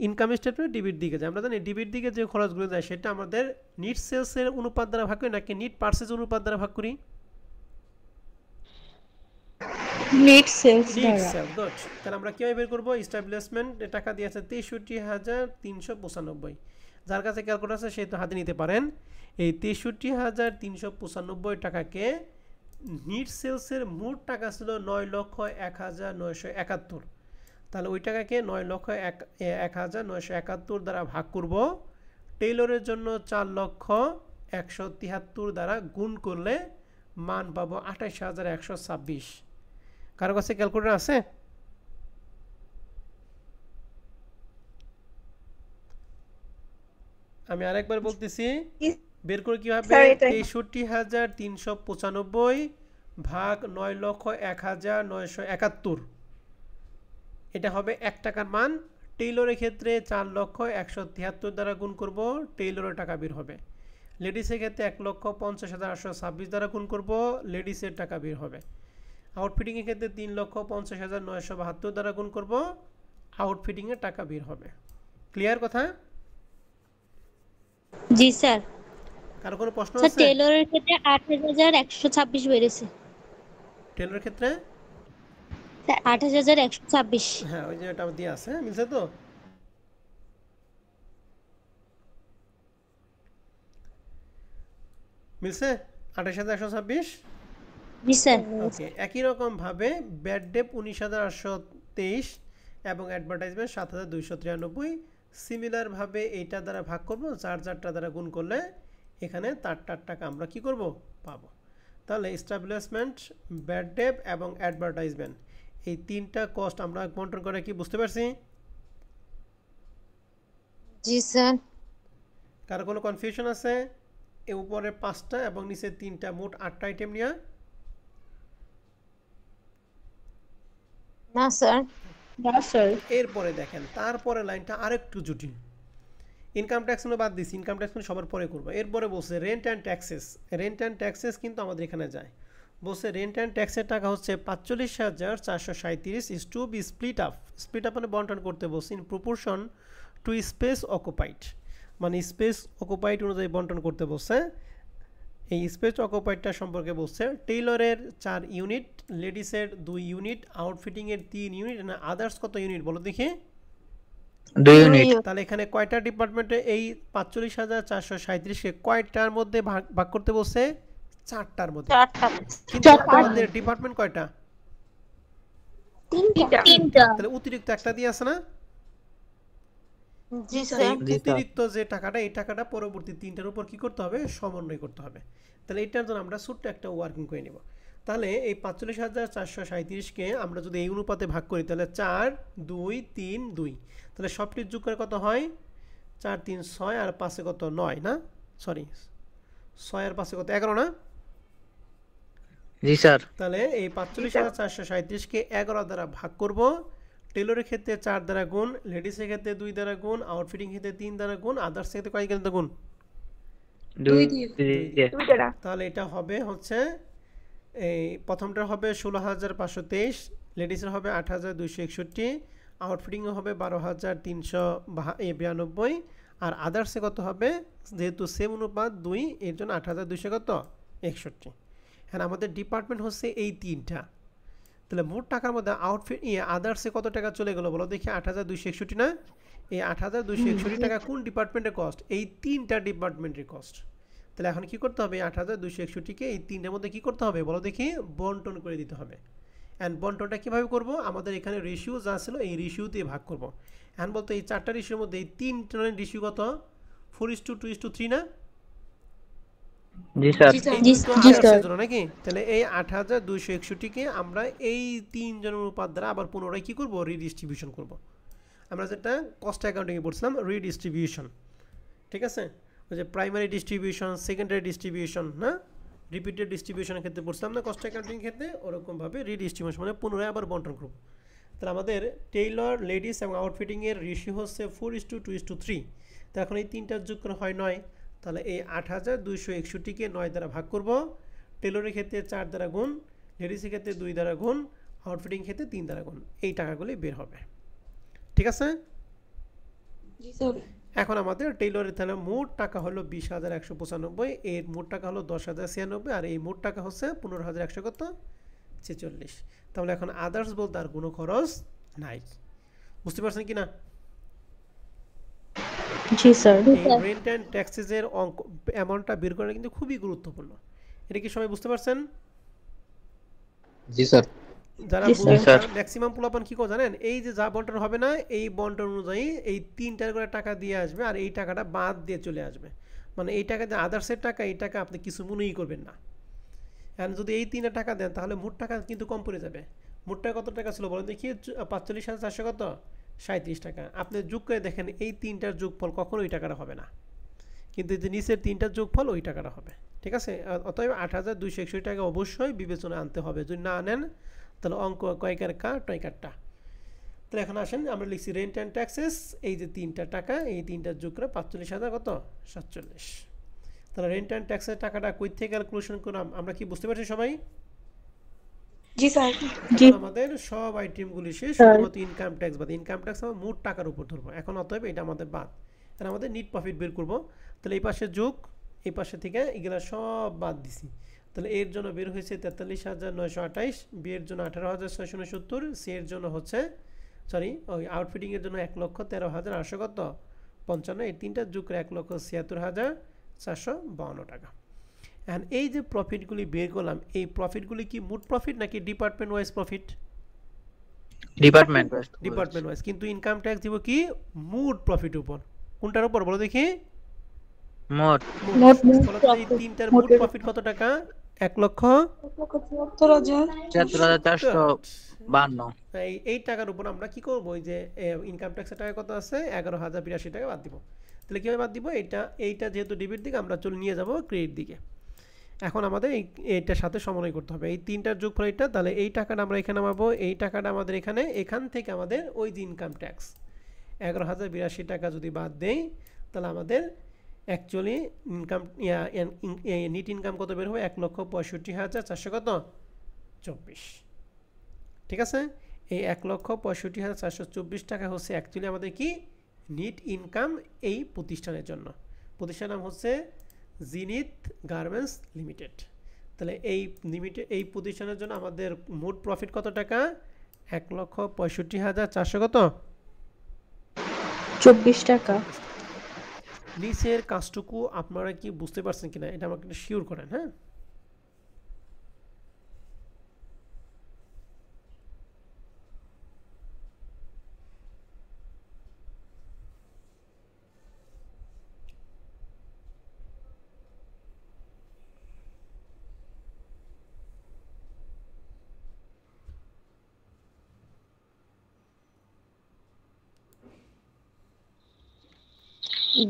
Speaker 1: ইনকাম স্টেটমেন্ট ডিবিট দিকে যায়। আমরা জানি ডিবিট দিকে যে খরচগুলো যায় সেটা আমাদের নিট সেলসের অনুপাত দ্বারা ভাগ করি নাকি নিট পারচেজ অনুপাত দ্বারা ভাগ করি?
Speaker 2: নেট সেলস
Speaker 1: নিট
Speaker 2: দ্বারা।
Speaker 1: Sale, good. তাহলে আমরা কিভাবে বের করব? এস্টাবলিশমেন্ট টাকা দিয়েছে 63,395, যার কাছে ক্যালকুলেটর আছে সে তো হাতে নিতে পারেন। এই 63,395 টাকাকে নিট সেলসের মোট টাকা ছিল 9,01,971, তাহলে ওই টাকাকে 9,01,971 দ্বারা ভাগ করব। টেইলরের জন্য 4,173 দ্বারা গুণ করলে মান পাবো 28,126। কারো কাছে ক্যালকুলেটর আছে? আমি আরেকবার বলতেছি, বের করে কিভাবে? 63,395 ভাগ 9,01,971, এটা হবে 1 টাকার মান। টেইলরের ক্ষেত্রে 4,173 দ্বারা গুণ করব, টেইলরের টাকা বের হবে। লেডিসের ক্ষেত্রে 1,50,826 দ্বারা গুণ করব, লেডিসের টাকা বের হবে। আউটফিটিংয়ের ক্ষেত্রে 3,50,972 দ্বারা গুণ করব, আউটফিটিংয়ের টাকা বের হবে। ক্লিয়ার কথা?
Speaker 3: জি স্যার।
Speaker 1: কারো কোনো প্রশ্ন
Speaker 3: স্যার
Speaker 1: আছে?
Speaker 3: টেলরের ক্ষেত্রে 8,126 বেড়েছে।
Speaker 1: টেলরের ক্ষেত্রে
Speaker 3: স্যার 8,126।
Speaker 1: হ্যাঁ, ওই যে এটা দিয়ে আছে, মিলছে তো? মিলছে 28,126।
Speaker 3: জি স্যার।
Speaker 1: ওকে। একই রকম ভাবে ব্যাড ডেপ 19,823 এবং অ্যাডভার্টাইজমেন্ট 7,293, সিমিলার ভাবে এইটা দ্বারা ভাগ করব, যার যারটা দ্বারা গুণ করলে এখানে তার টাকা আমরা কি করব? পাবো। তাহলে এস্টাবলিশমেন্ট, ব্যাড ডেট এবং অ্যাডভার্টাইজমেন্ট, এই তিনটা কস্ট আমরা বন্টন করে কি বুঝতে পারছি?
Speaker 4: জি স্যার।
Speaker 1: কারো কোনো কনফিউশন আছে? এর উপরে 5টা এবং নিচে 3টা, মোট 8টা আইটেম নিয়ে?
Speaker 4: না স্যার।
Speaker 2: না স্যার।
Speaker 1: এরপরে দেখেন তারপরে লাইনটা আরেকটু জটিল। ইনকাম ট্যাক্স গুলো বাদ দিছি, ইনকাম ট্যাক্স সবার পরে করবো। এরপরে বলছে rent and taxes. Rent and taxes কিন্তু আমাদের এখানে যায়। বলছে রেন্ট অ্যান্ড ট্যাক্সের টাকা হচ্ছে ৪৫,৪৩৭ is to be split up. Split up মানে বন্টন করতে বলছি in proportion to space occupied, মানে স্পেস অকুপাইড অনুযায়ী বন্টন করতে বলছে। এই স্পেস অকুপাইডটা সম্পর্কে বলছে টেইলরের ৪ ইউনিট, লেডিসের 2 ইউনিট, আউটফিটিংয়ের 3 ইউনিট, না আদার্স কত ইউনিট বলো দেখি?
Speaker 5: 2 ইউনিট।
Speaker 1: তাহলে এখানে কয়টা ডিপার্টমেন্টে এই ৪৫,৪৩৭কে কয়টার মধ্যে ভাগ করতে বলছে? 4টার মধ্যে। কিন্তু আমাদের ডিপার্টমেন্ট কয়টা?
Speaker 3: 3টা।
Speaker 1: তাহলে অতিরিক্ত একটা দিয়ে আছে না?
Speaker 4: জি
Speaker 1: এই
Speaker 4: স্যার।
Speaker 1: অতিরিক্ত যে টাকাটা, এই টাকাটা পরবর্তী 3টার উপর কি করতে হবে? সমন্বয় করতে হবে। তাহলে এটার জন্য আমরা ছোট্ট একটা ওয়ার্কিং করে নিব। তাহলে এই ৪৫,৪৩৭কে আমরা যদি এই অনুপাতে ভাগ করি তাহলে 4, 2, 3, 2, তাহলে সবটির যোগ করে কত হয়? 4, 3, 6 আর 5 কত? 9 না? সরি, 6 আর 5 কত? 11 না?
Speaker 5: জি স্যার।
Speaker 1: তাহলে এই ৪৫,৪৩৭কে 11 দ্বারা ভাগ করব। টেলরের ক্ষেত্রে 4 দ্বারা গুণ, লেডিসের ক্ষেত্রে 2 দ্বারা গুণ, আউটফিটিং ক্ষেত্রে 3 দ্বারা গুণ, আদার্স ক্ষেত্রে কয় গুণ?
Speaker 5: 2
Speaker 1: তাহলে এটা হবে হচ্ছে এই প্রথমটা হবে ১৬,৫২৩, লেডিসের হবে ৮,২৬১, আউটফিটিং হবে ১২,৩৯২, আর আদার্সে কত হবে? যেহেতু সেম অনুপাত 2, এর জন্য ৮,২৬১। হ্যাঁ, আমাদের ডিপার্টমেন্ট হচ্ছে এই 3টা। তাহলে মোট টাকার মধ্যে আদার্সে কত টাকা চলে গেল বলো দেখি? ৮,২৬১ না? এই ৮,২৬১ টাকা কোন ডিপার্টমেন্টের কস্ট? এই 3টা ডিপার্টমেন্টের কস্ট। তাহলে এখন কি করতে হবে? ৮,২৬১কে এই 3টার মধ্যে কি করতে হবে বলো দেখি? বন্টন করে দিতে হবে। অ্যান্ড বন্টনটা কীভাবে করব? আমাদের এখানে রেশিও যা ছিল এই রেশিওতে ভাগ করব। এখন বলতো এই 4টা রেশিওর মধ্যে এই 3টার রেশিও কত? 4:2:3 না?
Speaker 5: জি স্যার।
Speaker 1: নাকি? তাহলে এই ৮,২৬১কে আমরা এই 3 জনের অনুপাত দ্বারা আবার পুনরায় কি করব? রিডিস্ট্রিবিউশন করব। আমরা যেটা কস্ট অ্যাকাউন্টিংয়ে পড়ছিলাম, রিডিস্ট্রিবিউশন। ঠিক আছে? ওই যে প্রাইমারি ডিস্ট্রিবিউশন, সেকেন্ডারি ডিস্ট্রিবিউশন, না রিপিটেড ডিস্ট্রিবিউশনের ক্ষেত্রে পড়ছিলাম না কস্ট অ্যাকাউন্টিং ক্ষেত্রে? ওরকমভাবে রিডিস্ট্রিবিউশন মানে পুনরায় আবার বন্টন করব। তাহলে আমাদের টেইলর, লেডিস এবং আউটফিটিংয়ের রেশিও হচ্ছে 4:2:3। তো এখন এই 3টার যোগ করে হয় 9। তাহলে এই ৮,২৬১কে 9 দ্বারা ভাগ করব। টেলরের ক্ষেত্রে 4 দ্বারা গুণ, লেডিসের ক্ষেত্রে 2 দ্বারা গুণ, আউটফিটিং ক্ষেত্রে 3 দ্বারা গুণ, এই টাকাগুলি বের হবে। ঠিক আছে? এখন আমাদের টেইলরের তাহলে মোট টাকা হলো 20,195, এর মোট টাকা হলো 10,096, আর এই মোট টাকা হচ্ছে 15,146। তাহলে এখন আদার্স বলতে আর কোনো খরচ নাই। বুঝতে পারছেন কি না?
Speaker 2: জি স্যার।
Speaker 1: এই রেন্ট অ্যান্ড ট্যাক্সেসের অঙ্ক অ্যামাউন্টটা বের করা কিন্তু খুবই গুরুত্বপূর্ণ। এটা কি সবাই বুঝতে পারছেন?
Speaker 5: জি স্যার।
Speaker 1: যারা ম্যাক্সিমাম পোলাপান কি করে জানেন? এই যে যা বন্টন হবে না, এই বন্টন অনুযায়ী এই 3টার করে টাকা দিয়ে আসবে, আর এই টাকাটা বাদ দিয়ে চলে আসবে। মানে এই টাকা যে আদার্সের টাকা, এই টাকা আপনি কিছু মনেই করবেন না। এখন যদি এই 3 টাকা দেন তাহলে মোট টাকা কিন্তু কম পড়ে যাবে। মোট টাকা কত টাকা ছিল বলেন দেখি? ৪৫,৪০০ কত? ৩৭ টাকা। আপনি যোগ করে দেখেন এই 3টার যোগফল কখনো ওই টাকাটা হবে না, কিন্তু যে নিচের 3টার যোগফল ওই টাকাটা হবে। ঠিক আছে? অতএব ৮,২৬১ টাকা অবশ্যই বিবেচনা আনতে হবে। যদি না আনেন তাহলে অঙ্ক কয়কার কা টয়কারটা। তাহলে এখন আসেন আমরা লিখছি রেন্ট অ্যান্ড ট্যাক্সেস, এই যে 3টা টাকা, এই 3টার যোগ করে ৪৫,০০০ কত? ৪৭। তাহলে রেন্ট অ্যান্ড ট্যাক্সের টাকাটা কই থেকে ক্যালকুলেশন করলাম আমরা কি বুঝতে পারছি সবাই?
Speaker 6: জি স্যার।
Speaker 1: আমাদের সব আইটেমগুলি শেষ, শুধুমাত্র ইনকাম ট্যাক্স বাদ। ইনকাম ট্যাক্স আমরা মোট টাকার উপর ধরবো। এখন অতএব এটা আমাদের বাদ, আর আমাদের নিট প্রফিট বের করবো। তাহলে এই পাশে যোগ, এই পাশে থেকে এগুলা সব বাদ দিছি। তাহলে এর জন্য বের হয়েছে ৪৩,৯২৮, বি এর জন্য ১৮,৬৬৯, সি এর জন্য হচ্ছে ওই আউটফিটিং এর জন্য ১,১৩,৮০০ কত? ৫৫। এই 3টা যোগ করে ১,৭৬,৪৫২ টাকা। এখন এই যে প্রফিটগুলি বের করলাম, এই প্রফিটগুলি কি মোট প্রফিট নাকি department wise profit?
Speaker 5: Department
Speaker 1: wise. কিন্তু ইনকাম ট্যাক্স দিব কি? মোট প্রফিট উপর। কোনটার উপর বলো দেখি?
Speaker 5: মোট।
Speaker 1: এই 3টার মোট প্রফিট কত টাকা?
Speaker 6: ৳1,74,000
Speaker 5: ৭৪,৪৫২
Speaker 1: এই টাকার উপর আমরা কি করব, ওই যে ইনকাম ট্যাক্সের টাকা কত আছে 11,082 টাকা বাদ দিব। তাহলে কিভাবে বাদ দিব, এইটা যেহেতু ডেবিট দিকে আমরা চলে নিয়ে যাব ক্রেডিট দিকে। এখন আমাদের এইটার সাথে সমন্বয় করতে হবে, এই তিনটার যোগফল এটা। তাহলে এই টাকাটা আমরা এখানে নামাবো, এই টাকাটা আমাদের এখান থেকে আমাদের ওই যে ইনকাম ট্যাক্স 11,082 টাকা যদি বাদ দেই, তাহলে আমাদের অ্যাকচুয়ালি ইনকাম নিট ইনকাম কত বের হবে, 1,65,424। ঠিক আছে, এই 1,65,424 টাকা হচ্ছে অ্যাকচুয়ালি আমাদের কি নিট ইনকাম এই প্রতিষ্ঠানের জন্য। প্রতিষ্ঠানের নাম হচ্ছে জিনিত গার্মেন্টস লিমিটেড। তাহলে এই প্রতিষ্ঠানের জন্য আমাদের মোট প্রফিট কত টাকা, 1,65,400 কত
Speaker 2: 24 টাকা।
Speaker 1: নিচের কাজটুকু আপনারা কি বুঝতে পারছেন কিনা এটা আমাকে একটু শিওর করেন। হ্যাঁ,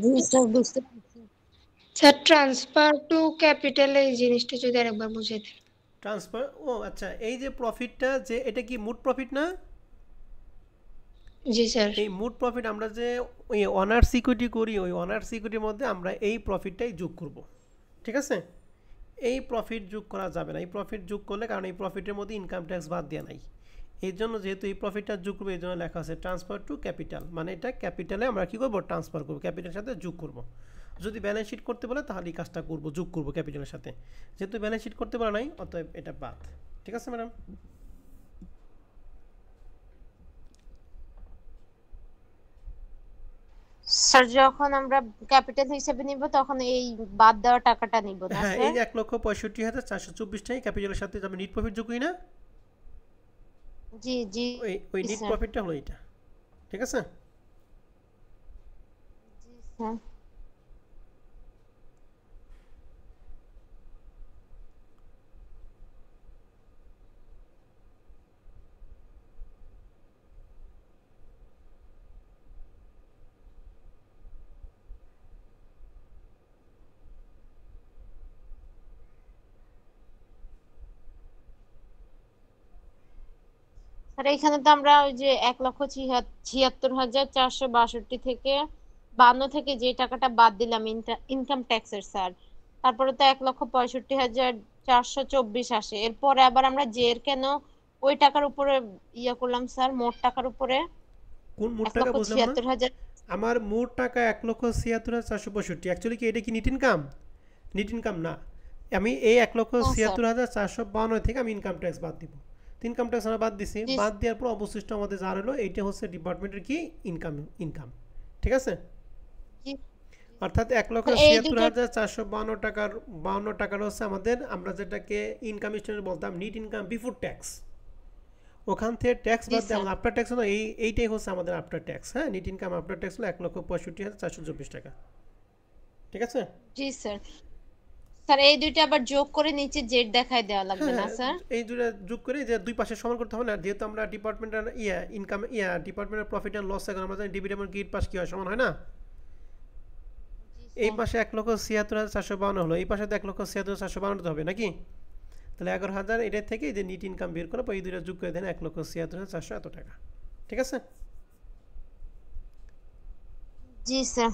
Speaker 4: জি স্যার বুঝতে পারছি।
Speaker 6: স্যার ট্রান্সফার টু ক্যাপিটাল এই জিনিসটা যদি আরেকবার বুঝিয়ে দেন।
Speaker 1: ট্রান্সফার, ও আচ্ছা, এই যে প্রফিটটা, যে এটা কি মোট প্রফিট না?
Speaker 6: জি স্যার।
Speaker 1: এই মোট প্রফিট আমরা যে ওই অনার্স ইকুইটি করি, ওই অনার্স ইকুইটির মধ্যে আমরা এই প্রফিটটাই যোগ করব। ঠিক আছে, এই প্রফিট যোগ করা যাবে না। এই প্রফিট যোগ করলে, কারণ এই প্রফিটের মধ্যে ইনকাম ট্যাক্স বাদ দেওয়া নাই, এই জন্য যেহেতু এই প্রফিটটা যোগ করবো, এই জন্য লেখা আছে ট্রান্সফার টু ক্যাপিটাল। মানে এটা ক্যাপিটালে আমরা কী করবো, ট্রান্সফার করবো, ক্যাপিটালের সাথে যোগ করব। যদি ব্যালেন্স শিট করতে বলে তাহলে এই কাজটা করবো, যোগ করবো ক্যাপিটালের সাথে। যেহেতু ব্যালেন্স শিট করতে পারে নাই, অতএব এটা বাদ। ঠিক আছে ম্যাডাম?
Speaker 4: স্যার যখন আমরা ক্যাপিটাল হিসেবে নিব তখন এই বাদ দেওয়া টাকাটা নিব না
Speaker 1: হ্যাঁ, এই
Speaker 4: স্যার?
Speaker 1: যে 1,65,424 টাকা ক্যাপিটালের সাথে আমি নিট প্রফিট যোগ করি না,
Speaker 4: জি জি
Speaker 1: ওই নিট
Speaker 4: স্যার।
Speaker 1: প্রফিটটা হলো এটা। ঠিক আছে,
Speaker 4: জি স্যার। স্যার এখানে তো আমরা ওই যে 1,76,462 থেকে 52 থেকে যে টাকাটা বাদ দিলাম ইনকাম ট্যাক্সের স্যার, তারপরে তো 1,65,424 আসে। এরপরে আবার আমরা যে এর কেন ওই টাকার উপরে ইয়া করলাম স্যার, মোট টাকার উপরে
Speaker 1: কোন মোট
Speaker 4: এক
Speaker 1: টাকা
Speaker 4: লক্ষ
Speaker 1: বুঝলাম না?
Speaker 4: ছিয়াত্তর হাজার
Speaker 1: আমার মোট টাকা 1,76,465। অ্যাকচুয়ালি কি এটা কি নিট ইনকাম? নিট ইনকাম না, আমি এই
Speaker 4: না স্যার।
Speaker 1: 1,76,452 থেকে আমি ইনকাম ট্যাক্স বাদ দিব। ইনকাম ট্যাক্স আমরা বাদ দিছি,
Speaker 4: জি
Speaker 1: বাদ দেওয়ার পর অবশিষ্ট আমাদের যা হলো এইটা হচ্ছে ডিপার্টমেন্টের কি ইনকাম। ঠিক আছে,
Speaker 4: জি
Speaker 1: অর্থাৎ
Speaker 4: এই দুটো
Speaker 1: 1,76,452 টাকার 52 টাকার হচ্ছে আমাদের, আমরা যেটাকে ইনকাম স্টেটমেন্ট বলতাম নিট ইনকাম বিফোর ট্যাক্স, ওখান থেকে ট্যাক্স
Speaker 4: জি
Speaker 1: বাদ দিয়ে
Speaker 4: স্যার।
Speaker 1: আমাদের আফটার ট্যাক্স হলো এইটাই হচ্ছে আমাদের আফটার ট্যাক্স। হ্যাঁ, নিট ইনকাম আফটার ট্যাক্স হলো 1,65,424 টাকা। ঠিক আছে,
Speaker 4: জি স্যার। স্যার এই দুইটা আবার যোগ করে নিচে জেড দেখায় দেওয়া লাগবে
Speaker 1: হ্যাঁ
Speaker 4: না
Speaker 1: হ্যাঁ,
Speaker 4: স্যার?
Speaker 1: এই দুটো যোগ করে যে দুই পাশে সমান করতে হবে না, যেহেতু আমরা ডিপার্টমেন্টের ইনকাম ডিপার্টমেন্টের প্রফিট অ্যান্ড লস, এখন আমরা জানি ডেবিট এবং ক্রেডিট পাশ কি হয়, সমান হয় না?
Speaker 4: জি
Speaker 1: এই
Speaker 4: স্যার।
Speaker 1: পাশে 1,76,452 হলো, এই পাশে তো 1,76,452 হবে নাকি? তাহলে 11,000 এটার থেকে এই যে নিট ইনকাম বের করে এই দুটো যোগ করে দেন 1,76,400 এত টাকা। ঠিক আছে,
Speaker 4: জি স্যার।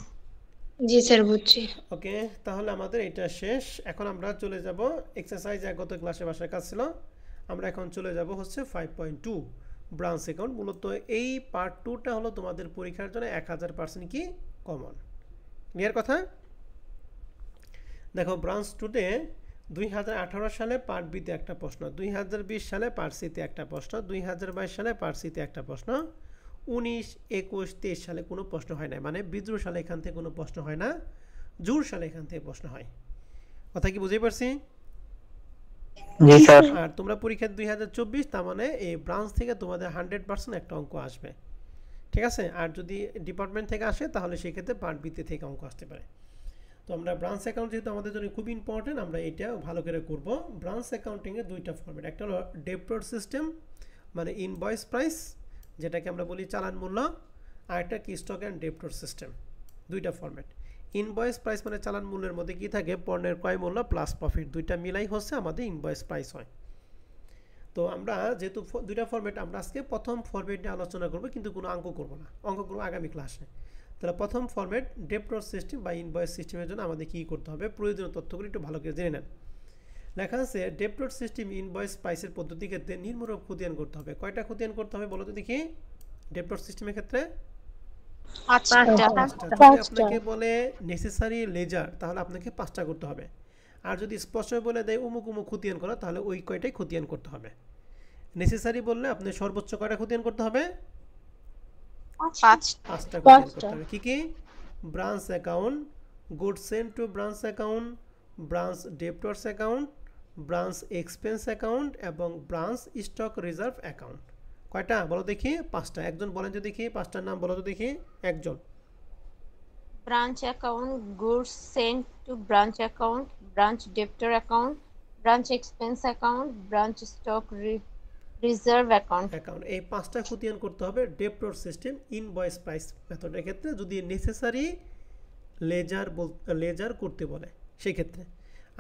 Speaker 6: জি স্যার বুঝছি।
Speaker 1: ওকে, তাহলে আমাদের এটা শেষ। এখন আমরা চলে যাব এক্সারসাইজ, গত ক্লাসে বাসার কাজ ছিল, আমরা এখন চলে যাব হচ্ছে 5.2 ব্রাঞ্চ অ্যাকাউন্ট। মূলত এই পার্ট 2টা হলো তোমাদের পরীক্ষার জন্য 1000% কি কমন। ক্লিয়ার কথা? দেখো, ব্রাঞ্চ 2তে 2018 সালে পার্ট বিতে একটা প্রশ্ন, 2020 সালে পার্ট সিতে একটা প্রশ্ন, 2022 সালে পার্ট সিতে একটা প্রশ্ন, 19, 21, 23 সালে কোনো প্রশ্ন হয় না, মানে বিদ্রোহ সালে এখান থেকে কোনো প্রশ্ন হয় না, জুর সালে এখান থেকে প্রশ্ন হয়। কথা কি বুঝতে পারছি?
Speaker 5: জি স্যার।
Speaker 1: আর তোমরা পরীক্ষা 2024, তার মানে এই ব্রাঞ্চ থেকে তোমাদের 100% একটা অঙ্ক আসবে। ঠিক আছে, আর যদি ডিপার্টমেন্ট থেকে আসে তাহলে সেক্ষেত্রে পার্ট বিতে থেকে অঙ্ক আসতে পারে। তো আমরা ব্রাঞ্চ অ্যাকাউন্ট যেহেতু আমাদের জন্য খুব ইম্পর্টেন্ট, আমরা এটা ভালো করে করব। ব্রাঞ্চ অ্যাকাউন্টিংয়ের দুইটা ফরম্যাট, একটা হলো ডেপ্টর সিস্টেম মানে ইনভয়েস প্রাইস, যেটাকে আমরা বলি চালান মূল্য, আর একটা কি স্টক অ্যান্ড ডেপ্টর সিস্টেম, দুইটা ফরম্যাট। ইনভয়েস প্রাইস মানে চালান মূল্যের মধ্যে কি থাকে, পণ্যের ক্রয় মূল্য প্লাস প্রফিট, দুইটা মিলাই হচ্ছে আমাদের ইনভয়েস প্রাইস হয়। তো আমরা যেহেতু দুইটা ফরম্যাট, আমরা আজকে প্রথম ফরম্যাট নিয়ে আলোচনা করব, কিন্তু কোনো অঙ্ক করব না, অঙ্ক করব আগামী ক্লাসে। তাহলে প্রথম ফরম্যাট ডেপ্টর সিস্টেম বা ইনভয়েস সিস্টেমের জন্য আমাদের কী করতে হবে, প্রয়োজনীয় তথ্যগুলো একটু ভালো করে জেনে নেন। লেখা আছে ডেপ্টর সিস্টেম ইনভয়েস প্রাইসের পদ্ধতি ক্ষেত্রে নির্মূলক খতিয়ান করতে হবে। কয়টা খতিয়ান করতে হবে বলো তো দেখি ডেপ্টর সিস্টেমের ক্ষেত্রে?
Speaker 4: 5টা।
Speaker 1: যদি আপনাকে বলে নেসেসারি লেজার, তাহলে আপনাকে 5টা করতে হবে। আর যদি স্পষ্ট বলে দেয় উমুক উমুক খতিয়ান করা, তাহলে ওই কয়টাই খতিয়ান করতে হবে। নেসেসারি বললে আপনি সর্বোচ্চ কয়টা খতিয়ান করতে হবে? 5টা খতিয়ান করতে হবে। কি কি? Branch account, goods sent to branch account, branch debtors account, branch expense account এবং ব্রাঞ্চ স্টক রিজার্ভ অ্যাকাউন্ট। কয়টা বলো দেখি? 5টা। একজন বলেন তো দেখি 5টার নাম বলো তো দেখি একজন।
Speaker 4: Branch account, goods sent to branch account, branch debtor account, branch expense account, branch stock reserve account.
Speaker 1: এই 5টা খতিয়ান করতে হবে ডেপ্টর সিস্টেম ইনভয়েস প্রাইস মেথডের ক্ষেত্রে, যদি নেসেসারি লেজার করতে বলে সেই ক্ষেত্রে।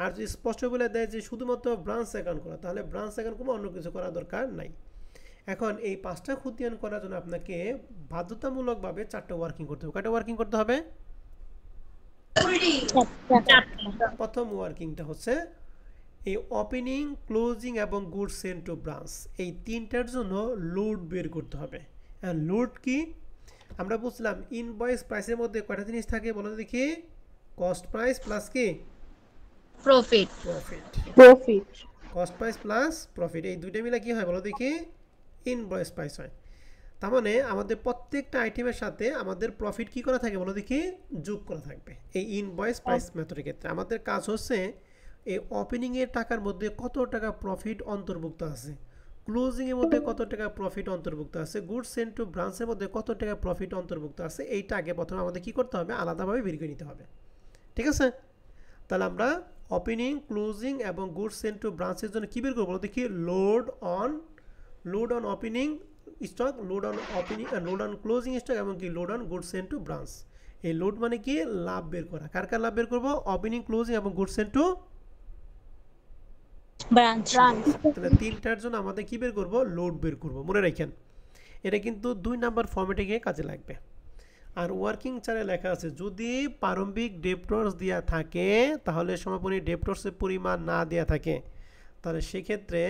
Speaker 1: আর যদি স্পষ্ট বলে দেয় যে শুধুমাত্র ব্রাঞ্চ অ্যাকাউন্ট করা, তাহলে ব্রাঞ্চ অ্যাকাউন্ট কোনো অন্য কিছু করার দরকার নাই। এখন এই 5টা খতিয়ান করার জন্য আপনাকে বাধ্যতামূলকভাবে 4টা ওয়ার্কিং করতে হবে। কয়টা ওয়ার্কিং করতে হবে? প্রথম ওয়ার্কিংটা হচ্ছে এই ওপেনিং, ক্লোজিং এবং গুডস সেন্ট টু ব্রাঞ্চ, এই 3টার জন্য লোড বের করতে হবে। লোড কি? আমরা বুঝলাম ইনভয়েস প্রাইসের মধ্যে কয়টা জিনিস থাকে বলো দেখি? কস্ট প্রাইস প্লাস কি?
Speaker 2: Profit.
Speaker 1: Cost price plus profit, এই দুইটা মিলে কি হয় বলো দেখি? ইনভয়েস প্রাইস হয়। তার মানে আমাদের প্রত্যেকটা আইটেমের সাথে আমাদের প্রফিট কি করা থাকে বলো দেখি? যোগ করা থাকবে। এই ইনভয়েস প্রাইস মেথডের ক্ষেত্রে আমাদের কাজ হচ্ছে এই ওপেনিংয়ের টাকার মধ্যে কত টাকা প্রফিট অন্তর্ভুক্ত আছে, ক্লোজিংয়ের মধ্যে কত টাকা প্রফিট অন্তর্ভুক্ত আছে, গুডস সেন্ট টু ব্রাঞ্চের মধ্যে কত টাকা প্রফিট অন্তর্ভুক্ত আছে, এইটা আগে প্রথমে আমাদের কী করতে হবে? আলাদাভাবে বের করে নিতে হবে। ঠিক আছে? তাহলে আমরা ওপেনিং, ক্লোজিং এবং গুডস সেন্ট টু ব্রাঞ্চের জন্য কী বের করবো বলো দেখি? Load on opening stock, load on closing stock এবং কি load on goods sent to branch. এই লোড মানে কি? লাভ বের করা। কার কার লাভ বের করবো? ওপেনিং, ক্লোজিং এবং গুডস সেন্ট টু
Speaker 3: ব্রাঞ্চ।
Speaker 1: তাহলে 3টার জন্য আমাদের কি বের করব? লোড বের করব। মনে রাখেন এটা কিন্তু 2 নাম্বার ফরম্যাটে গিয়ে কাজে লাগবে। আর ওয়ার্কিং চারে লেখা আছে যদি প্রারম্ভিক ডেপ্টরস দেওয়া থাকে, তাহলে সমাপনী ডেপ্টরসের পরিমাণ না দেওয়া থাকে, তাহলে সেক্ষেত্রে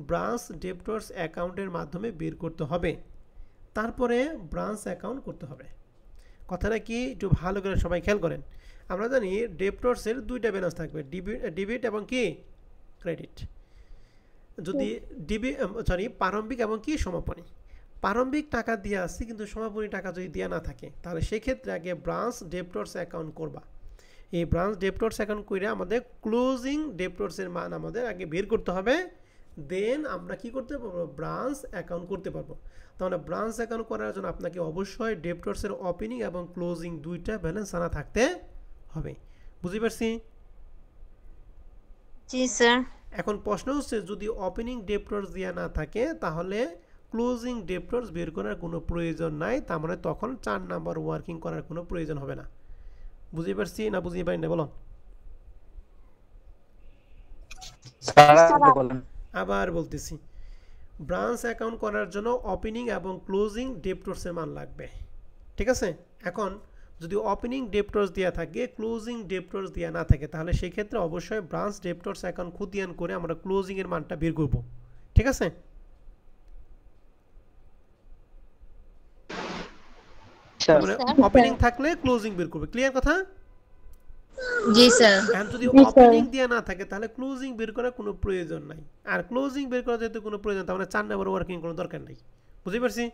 Speaker 1: ব্রাঞ্চ ডেপ্টরস অ্যাকাউন্টের মাধ্যমে বের করতে হবে, তারপরে ব্রাঞ্চ অ্যাকাউন্ট করতে হবে। কথাটা কি একটু ভালো করে সবাই খেয়াল করেন। আমরা জানি ডেপ্টরসের 2টা ব্যালেন্স থাকবে, ডেবিট এবং কি ক্রেডিট। যদি প্রারম্ভিক এবং কি সমাপনী। প্রারম্ভিক টাকা দিয়ে আসছে কিন্তু সমাপনী টাকা যদি দেওয়া না থাকে, তাহলে সেক্ষেত্রে আগে ব্রাঞ্চ ডেপ্টরস অ্যাকাউন্ট করবা। এই ব্রাঞ্চ ডেপ্টরস অ্যাকাউন্ট করে আমাদের ক্লোজিং ডেপ্টরসের মান আমাদের আগে বের করতে হবে, দেন আমরা কি করতে পারবো? ব্রাঞ্চ অ্যাকাউন্ট করতে পারবো। তাহলে ব্রাঞ্চ অ্যাকাউন্ট করার জন্য আপনাকে অবশ্যই ডেপ্টরসের ওপেনিং এবং ক্লোজিং 2টা ব্যালেন্স জানা থাকতে হবে। বুঝতে পারছি?
Speaker 4: জি স্যার।
Speaker 1: এখন প্রশ্ন হচ্ছে যদি ওপেনিং ডেপ্টরস দেওয়া না থাকে, তাহলে ক্লোজিং ডেপ্টরস বের করার কোনো প্রয়োজন নাই, তার মানে তখন 4 নাম্বার ওয়ার্কিং করার কোনো প্রয়োজন হবে না। বুঝতে পারছি না বুঝতে পারি না বলো? আবার বলতেছি, ব্রাঞ্চ অ্যাকাউন্ট করার জন্য ওপেনিং এবং ক্লোজিং ডেপ্টরসের মান লাগবে। ঠিক আছে? এখন যদি ওপেনিং ডেপ্টরস দেওয়া থাকে, ক্লোজিং ডেপ্টরস দেওয়া না থাকে, তাহলে সেই ক্ষেত্রে অবশ্যই ব্রাঞ্চ ডেপ্টরস অ্যাকাউন্ট খতিয়ান করে আমরা ক্লোজিংয়ের মানটা বের করব। ঠিক আছে? মানে ওপেনিং থাকলে ক্লোজিং বের করবে। ক্লিয়ার কথা?
Speaker 2: জি স্যার।
Speaker 1: এখন যদি ওপেনিং দেওয়া না থাকে, তাহলে ক্লোজিং বের করার কোনো প্রয়োজন নাই। আর ক্লোজিং বের করার যেহেতু কোনো প্রয়োজন, তাহলে 4 নাম্বার ওয়ার্কিং কোনো দরকার নাই। বুঝতে পারছি?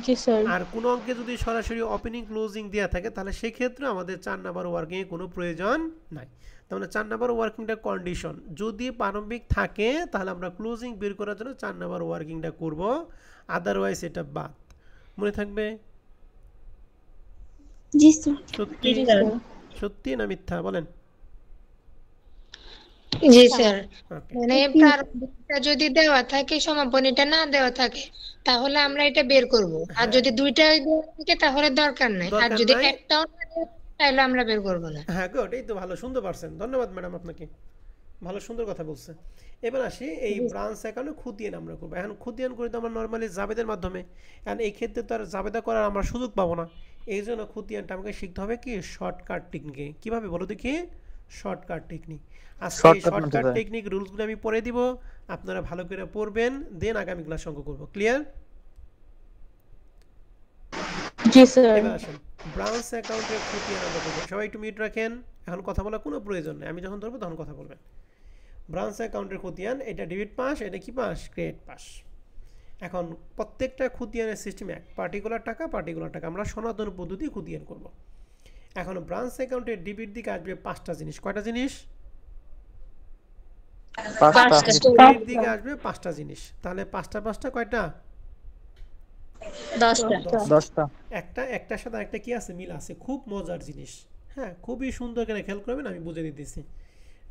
Speaker 2: জি স্যার।
Speaker 1: আর কোনো অঙ্কে যদি সরাসরি ওপেনিং ক্লোজিং দেওয়া থাকে, তাহলে সেই ক্ষেত্রে আমাদের 4 নাম্বার ওয়ার্কিংয়ে কোনো প্রয়োজন নাই। তাহলে 4 নাম্বার ওয়ার্কিংটা কন্ডিশন, যদি প্রারম্ভিক থাকে তাহলে আমরা ক্লোজিং বের করার জন্য 4 নাম্বার ওয়ার্কিংটা করব, আদারওয়াইজ এটা বাদ। মনে থাকবে?
Speaker 3: জি স্যার।
Speaker 1: সত্যি
Speaker 2: জি স্যার।
Speaker 1: সত্যি না মিথ্যা বলেন?
Speaker 6: জি স্যার।
Speaker 1: ওকে
Speaker 6: মানে প্রারম্ভিকটা যদি দেওয়া থাকে সমাপনীটা না দেওয়া থাকে তাহলে আমরা এটা বের করব। আর
Speaker 1: হ্যাঁ
Speaker 6: যদি দুইটাই দেওয়া থাকে তাহলে দরকার নাই। আর
Speaker 1: দরকার
Speaker 6: যদি
Speaker 1: নাই।
Speaker 6: একটাও না দেওয়া থাকে তাহলে আমরা বের করব না।
Speaker 1: হ্যাঁ গুড, এই তো ভালো শুনতে পারছেন, ধন্যবাদ ম্যাডাম আপনাকে, ভালো সুন্দর কথা বলছে। এবার আসি এই ব্রাঞ্চ অ্যাকাউন্টে খতিয়ান আমরা করবো। এখন খতিয়ান করি তো আমরা নর্মালি জাবেদের মাধ্যমে, এখন এই ক্ষেত্রে তো আর জাবেদা করার আমরা সুযোগ পাবো না। এই জন্য খতিয়ানটা আমাকে শিখতে হবে কি শর্টকাট টেকনিকে। কীভাবে বলো দেখি? Shortcut technique. আজকে এই
Speaker 5: শর্টকাট
Speaker 1: শর্টকাট
Speaker 5: মেথড।
Speaker 1: টেকনিক রুলসগুলো আমি পড়ে দিব, আপনারা ভালো করে পড়বেন, দেন আগামী ক্লাস অঙ্ক করবো। ক্লিয়ার?
Speaker 2: জি স্যার।
Speaker 1: এবার আসেন ব্রাঞ্চ অ্যাকাউন্টের খতিয়ান আমরা করবো। সবাই একটু মিউট রাখেন, এখন কথা বলার কোনো প্রয়োজন নেই, আমি যখন ধরবো তখন কথা বলবেন। ব্রাঞ্চ অ্যাকাউন্টের খতিয়ান, এটা ডেবিট পাস, এটা কি পাস? Credit pass. এখন প্রত্যেকটা খতিয়ানের সিস্টেম এক, পার্টিকুলার টাকা আমরা সনাতন পদ্ধতি খতিয়ান করব। এখন ব্রাঞ্চ অ্যাকাউন্টের ডেবিট দিকে আসবে পাঁচটা জিনিস। কয়টা জিনিস?
Speaker 5: পাঁচটা।
Speaker 1: ক্রেডিট দিকে আসবে পাঁচটা জিনিস। তাহলে পাঁচটা কয়টা?
Speaker 2: 10টা।
Speaker 5: 10টা।
Speaker 1: একটার সাথে একটা কি আছে? মিল আছে। খুব মজার জিনিস, হ্যাঁ খুবই সুন্দর করে খেয়াল করবেন, আমি বুঝে দিতেছি।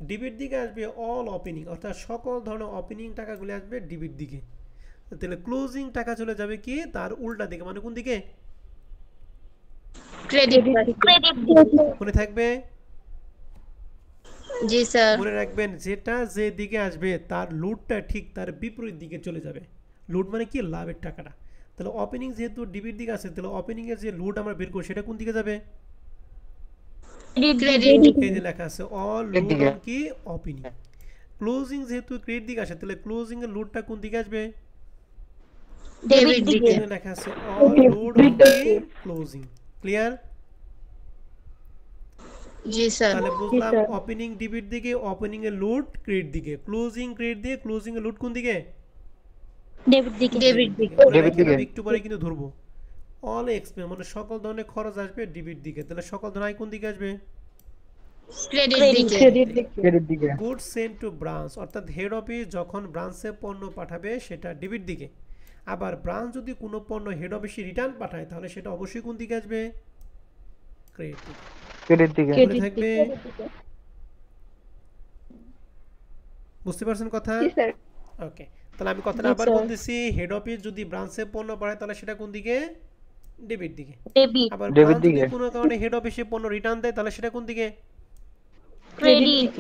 Speaker 1: ডিবিট দিকে আসবে অল ওপেনিং, অর্থাৎ সকল ধরনের ওপেনিং টাকাগুলি আসবে ডিবিট দিকে। তাহলে ক্লোজিং টাকা চলে যাবে কি তার উল্টা দিকে, মানে কোন দিকে?
Speaker 2: ক্রেডিট।
Speaker 1: মনে থাকবে?
Speaker 2: জি স্যার।
Speaker 1: মনে রাখবেন যেটা যে দিকে আসবে তার লুটটা ঠিক তার বিপরীত দিকে চলে যাবে। লুট মানে কি? লাভের টাকাটা। তাহলে ওপেনিং যেহেতু ডিবিট দিকে আছে, তাহলে ওপেনিং এর যে লুট আমরা বের করি সেটা কোন দিকে যাবে?
Speaker 2: ক্রেডিট।
Speaker 1: এই যে লেখা আছে অল
Speaker 5: এর
Speaker 1: লুট
Speaker 5: দিকে।
Speaker 1: অন কি? ওপেনিং। ক্লোজিং যেহেতু ক্রেডিট দিকে আসে, তাহলে ক্লোজিং এর লুটটা কোন দিকে আসবে?
Speaker 2: ডেবিট দিকে।
Speaker 1: এখানে লেখা আছে অল লুট অন কি? ক্লোজিং। ক্লিয়ার?
Speaker 2: জি স্যার।
Speaker 1: তাহলে বুঝলাম ওপেনিং ডিবিট দিকে, ওপেনিং এর লুট ক্রেডিট দিকে, ক্লোজিং ক্রেডিট দিয়ে, ক্লোজিং এর লুট কোন দিকে?
Speaker 3: ডেবিট দিকে।
Speaker 2: ডেবিট দিকে।
Speaker 1: মনে
Speaker 5: ডেবিট
Speaker 1: রাখবেন,
Speaker 5: দিকে।
Speaker 1: আমি একটু পরে কিন্তু ধরবো। অল এক্সপেন্স মানে সকল ধরনের খরচ আসবে ডিবিট দিকে, তাহলে সকল ধরনের আয় কোন দিকে আসবে?
Speaker 2: ক্রেডিট দিকে।
Speaker 5: ক্রেডিট দিকে।
Speaker 1: গুড সেন্ট টু ব্রাঞ্চ, অর্থাৎ হেড অফিস যখন ব্রাঞ্চে পণ্য পাঠাবে সেটা ডেবিট দিকে। আবার ব্রাঞ্চ যদি কোনো পণ্য হেড অফিসে রিটার্ন পাঠায় তাহলে সেটা অবশ্যই কোন দিকে আসবে? ক্রেডিট দিকে।
Speaker 5: ক্রেডিট দিকে।
Speaker 1: মনে থাকবে? বুঝতে পারছেন কথা? ওকে, তাহলে আমি কথাটা আবার বলতেছি, হেড অফিস যদি ব্রাঞ্চে পণ্য পাঠায় তাহলে সেটা কোন দিকে? ডেবিট দিকে।
Speaker 3: ডেবিট।
Speaker 1: আবার
Speaker 5: ডেবিট
Speaker 1: ব্রাঞ্চ যদি
Speaker 5: দিকে।
Speaker 1: কোনো কারণে হেড অফিসে পণ্য রিটার্ন দেয় তাহলে সেটা কোন দিকে?
Speaker 3: ক্রেডিট।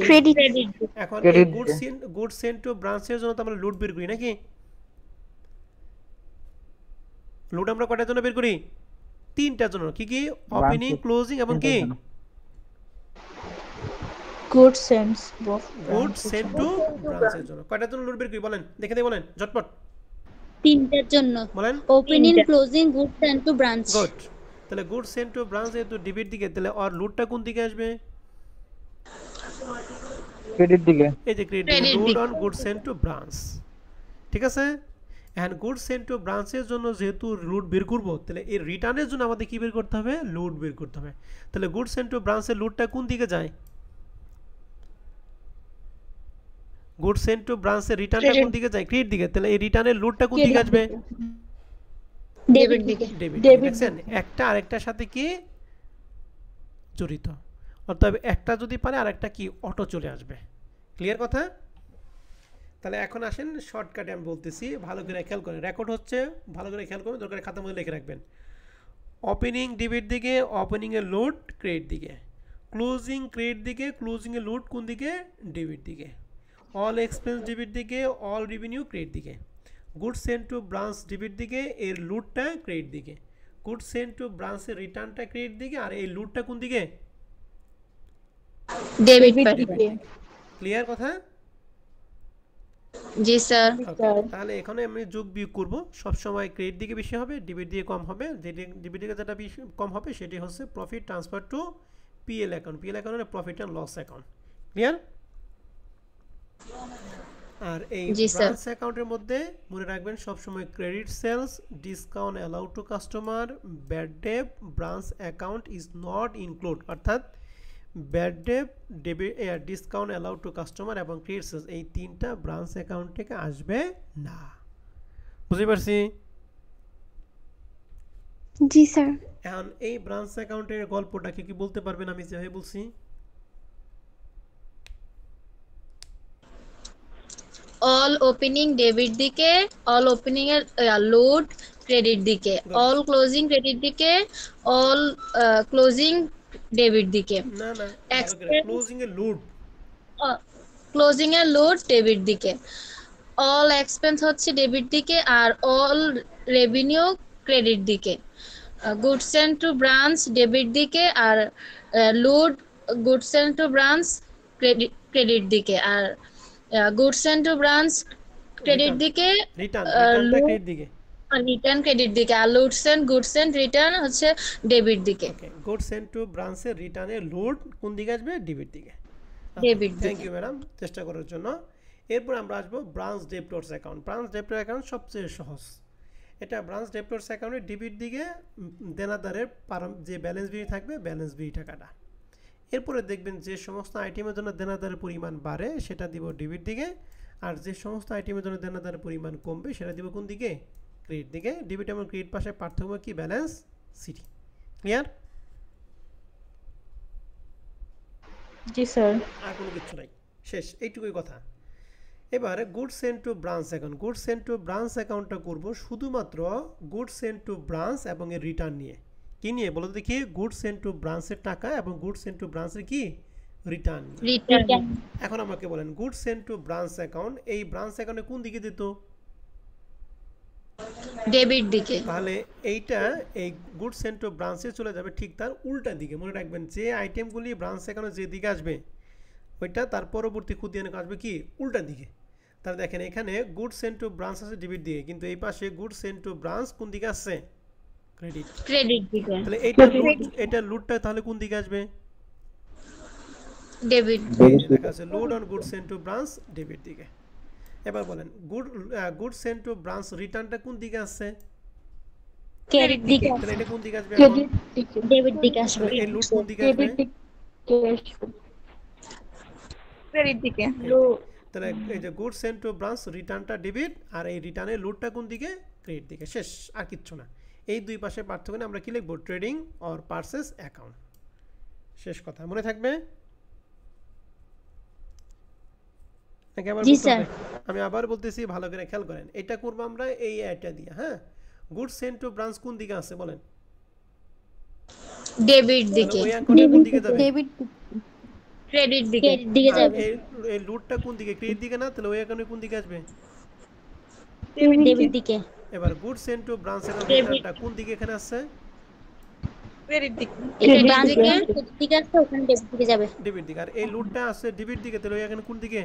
Speaker 1: এখন এই
Speaker 5: ক্রেডিট
Speaker 1: গুড
Speaker 5: দিকে।
Speaker 1: সেন্ট টু ব্রাঞ্চের জন্য তো আমরা লুট বের করি নাকি? লুট আমরা কয়টার জন্য বের করি? তিনটার জন্য। কি কি? ওপেনিং,
Speaker 5: ব্রাঞ্চের
Speaker 1: ক্লোজিং এবং কি?
Speaker 2: Good sense.
Speaker 1: Good sent to ব্রাঞ্চের জন্য। কয়টার জন্য লুট বের করি বলেন, দেখে দিয়ে বলেন ঝটপট
Speaker 3: তিনটার জন্য।
Speaker 1: বলেন।
Speaker 3: Opening, closing, goods and to branch.
Speaker 1: Good. তাহলে গুড সেন্ট টু ব্রাঞ্চ যেহেতু ডিবিট দিকে, তাহলে আর লুটটা কোন দিকে আসবে?
Speaker 5: ক্রেডিট দিকে।
Speaker 1: এই যে credit loot on good sent to branch. ঠিক আছে? এন্ড গুড সেন্ট টু ব্রাঞ্চের জন্য যেহেতু লুট বের করব, তাহলে এর রিটার্নের জন্য আমাদের কি বের করতে হবে? লুট বের করতে হবে। তাহলে গুড সেন্ট টু ব্রাঞ্চের লুটটা কোন দিকে যায়? গুড সেন্ট টু ব্রাঞ্চের রিটার্নটা কোন দিকে যায়? ক্রেডিট দিকে। তাহলে এই রিটার্নের লুটটা কোন দিকে আসবে?
Speaker 6: ডেবিট দিকে।
Speaker 1: ডেবিট। দেখছেন একটা আরেকটার সাথে কি জড়িত, অর্থাৎ একটা যদি পারে আরেকটা কি অটো চলে আসবে। ক্লিয়ার কথা? তাহলে এখন আসেন শর্টকাটে আমি বলতেছি, ভালো করে খেয়াল করেন, রেকর্ড হচ্ছে, ভালো করে খেয়াল করবেন, দরকার খাতার মধ্যে লিখে রাখবেন। ওপেনিং ডিবিট দিকে, ওপেনিং এর লুট ক্রেডিট দিকে। ক্লোজিং ক্রেডিট দিকে, ক্লোজিং এর লুট কোন দিকে? ডেবিট দিকে। অল এক্সপেন্স ডেবিট দিকে, অল রেভিনিউ ক্রেডিট দিকে। Good sent to branch debit দিকে, এর লুটটা ক্রেডিট দিকে। গুড সেন্ট টু ব্রাঞ্চের রিটার্নটা ক্রেডিট দিকে, আর এই লুটটা কোন দিকে?
Speaker 2: ডেবিট
Speaker 1: দিকে। ক্লিয়ার কথা?
Speaker 2: জি স্যার।
Speaker 1: তাহলে এখানে আমি যোগ বিয়োগ করব, সবসময় ক্রেডিট দিকে বেশি হবে, ডেবিট দিকে কম হবে। ডেবিট দিকে যেটা বেশি কম হবে সেটি হচ্ছে profit transfer to PL account. PL account মানে profit and loss account. Clear? আর এই ব্রাঞ্চ অ্যাকাউন্টের মধ্যে মনে রাখবেন সবসময় credit sales, discount allowed to customer, bad debt, branch account is not include, অর্থাৎ bad debt, debit, discount allowed to customer এবং ক্রেডিট সেলস এই তিনটা ব্রাঞ্চ অ্যাকাউন্ট থেকে আসবে না। বুঝতে পারছি?
Speaker 2: জি স্যার।
Speaker 1: এখন এই ব্রাঞ্চ অ্যাকাউন্টের গল্পটাকে কি বলতে পারবেন আমি যেভাবে বলছি?
Speaker 2: অল ওপেনিং ডেবিট দিকে, অল ওপেনিং এর লোড ক্রেডিট দিকে,
Speaker 1: Good.
Speaker 2: অল ক্লোজিং ক্রেডিট দিকে, অল ক্লোজিং ডেবিট দিকে,
Speaker 1: না না, ভালো করে
Speaker 2: এক্সপেন্স
Speaker 1: ক্লোজিং এর লোড।
Speaker 2: ক্লোজিং এর লোড ডেবিট দিকে, অল এক্সপেন্স হচ্ছে ডেবিট দিকে, আর অল রেভিনিউ ক্রেডিট দিকে, goods and to branch debit দিকে, আর load goods and to branch credit দিকে, আর goods and to branch credit দিকে,
Speaker 1: রিটার্নটা ক্রেডিট দিকে।
Speaker 2: রিটার্ন ক্রেডিট দিকে, আর গুডস এন্ড রিটার্ন হচ্ছে ডেবিট দিকে।
Speaker 1: ওকে, গুডস সেন্ট টু ব্রাঞ্চের রিটার্নের লোড কোন দিকে আসবে? ডেবিট দিকে।
Speaker 2: ডেবিট
Speaker 1: থ্যাংক
Speaker 2: দিকে।
Speaker 1: ইউ ম্যাডাম চেষ্টা করার জন্য। এরপর আমরা আসবো branch debtors account. Branch debtor account সবচেয়ে সহজ। এটা ব্রাঞ্চ ডেপ্টরস অ্যাকাউন্টের ডেবিট দিকে দেনাদারের যে ব্যালেন্স বিল থাকবে, ব্যালেন্স বিল টাকাটা। এরপরে দেখবেন যে সমস্ত আইটেমের জন্য দেনাদারের পরিমাণ বাড়ে সেটা দিব ডেবিট দিকে, আর যে সমস্ত আইটেমের জন্য দেনাদারের পরিমাণ কমবে সেটা দিব কোন দিকে? ক্রেডিট দিকে। ডেবিট এবং ক্রেডিট পাশে পার্থক্য কি? Balance sheet. ক্লিয়ার?
Speaker 2: জি স্যার।
Speaker 1: আর কোনো কিছু নাই, শেষ, এইটুকুই কথা। এবার goods sent to branch account. Goods sent to branch অ্যাকাউন্টটা করব শুধুমাত্র গুডস সেন্ট টু ব্রাঞ্চ এবং এর রিটার্ন নিয়ে। কি নিয়ে বলো দেখি? গুডস সেন্ট টু ব্রাঞ্চের টাকা এবং গুডস সেন্ট টু ব্রাঞ্চের কি? রিটার্ন।
Speaker 2: রিটার্ন
Speaker 1: এখন আমাকে বলেন goods sent to branch account, এই ব্রাঞ্চ অ্যাকাউন্টে কোন দিকে দিত?
Speaker 2: ডেবিট দিকে।
Speaker 1: তাহলে এইটা এই গুডস সেন্ট টু ব্রাঞ্চে চলে যাবে ঠিক তার উল্টা দিকে। মনে রাখবেন যে আইটেমগুলি ব্রাঞ্চ অ্যাকাউন্টে যে দিকে আসবে ওইটা তার পরবর্তী খুতিয়ানে আসবে কি? উল্টা দিকে। তাহলে দেখেন এখানে গুডস সেন্ট টু ব্রাঞ্চ আছে ডেবিট দিকে, কিন্তু এই পাশে গুডস সেন্ট টু ব্রাঞ্চ কোন দিকে আসছে? ক্রেডিট।
Speaker 2: ক্রেডিট দিকে।
Speaker 1: তাহলে এটা লুটটা তাহলে কোন দিকে আসবে?
Speaker 2: ডেবিট।
Speaker 1: লেখা আছে load on goods sent to branch debit দিকে। এবার বলেন গুডস সেন্ট টু ব্রাঞ্চ রিটার্নটা কোন দিকে আসছে?
Speaker 3: ক্রেডিট দিকে।
Speaker 1: তাহলে এটা কোন দিকে আসবে?
Speaker 2: ক্রেডিট দিকে।
Speaker 3: ডেবিট দিকে আসবে।
Speaker 1: এই লুট কোন দিকে আসবে?
Speaker 2: ক্রেডিট দিকে।
Speaker 1: তাহলে এই যে গুডস সেন্ট টু ব্রাঞ্চ রিটার্নটা ডেবিট, আর এই রিটার্নের লুটটা কোন দিকে? ক্রেডিট দিকে। শেষ, আর কিচ্ছু না। এই দুই পাশে পার্থক্য নিয়ে আমরা কি লিখবো? Trading or purchase account. শেষ কথা, মনে থাকবে? নাকি আবার
Speaker 3: জি
Speaker 1: বলতে
Speaker 3: স্যার।
Speaker 1: হবে? আমি আবার বলতেছি, ভালো করে খেয়াল করেন। এটা করবো আমরা এই অ্যাডটা দিয়ে। হ্যাঁ, গুডস সেন্ট টু ব্রাঞ্চ কোন দিকে আছে বলেন?
Speaker 2: ডেবিট দিকে।
Speaker 1: ওই অ্যাকাউন্টে কোন দিকে যাবে?
Speaker 3: ডেবিট
Speaker 2: ক্রেডিট দিকে।
Speaker 3: ক্রেডিট দিকে
Speaker 1: আর
Speaker 3: যাবে।
Speaker 1: এই লুটটা কোন দিকে? ক্রেডিট দিকে না? তাহলে ওই অ্যাকাউন্টে কোন দিকে আসবে?
Speaker 3: ডেবিট দিকে।
Speaker 1: এবার goods sent to branch
Speaker 2: Debit.
Speaker 1: রিটার্নটা কোন দিকে এখানে আসছে?
Speaker 2: ক্রেডিট দিকে।
Speaker 3: এটা
Speaker 2: ক্রেডিট
Speaker 3: ব্রাঞ্চ
Speaker 2: দিকে।
Speaker 3: ক্রেডিট দিকে আসছে, ওখানে ডেবিট দিকে যাবে।
Speaker 1: ডেবিট দিকে। আর এই লুটটা আছে ডেবিট দিকে, তাহলে ওই এখানে কোন দিকে?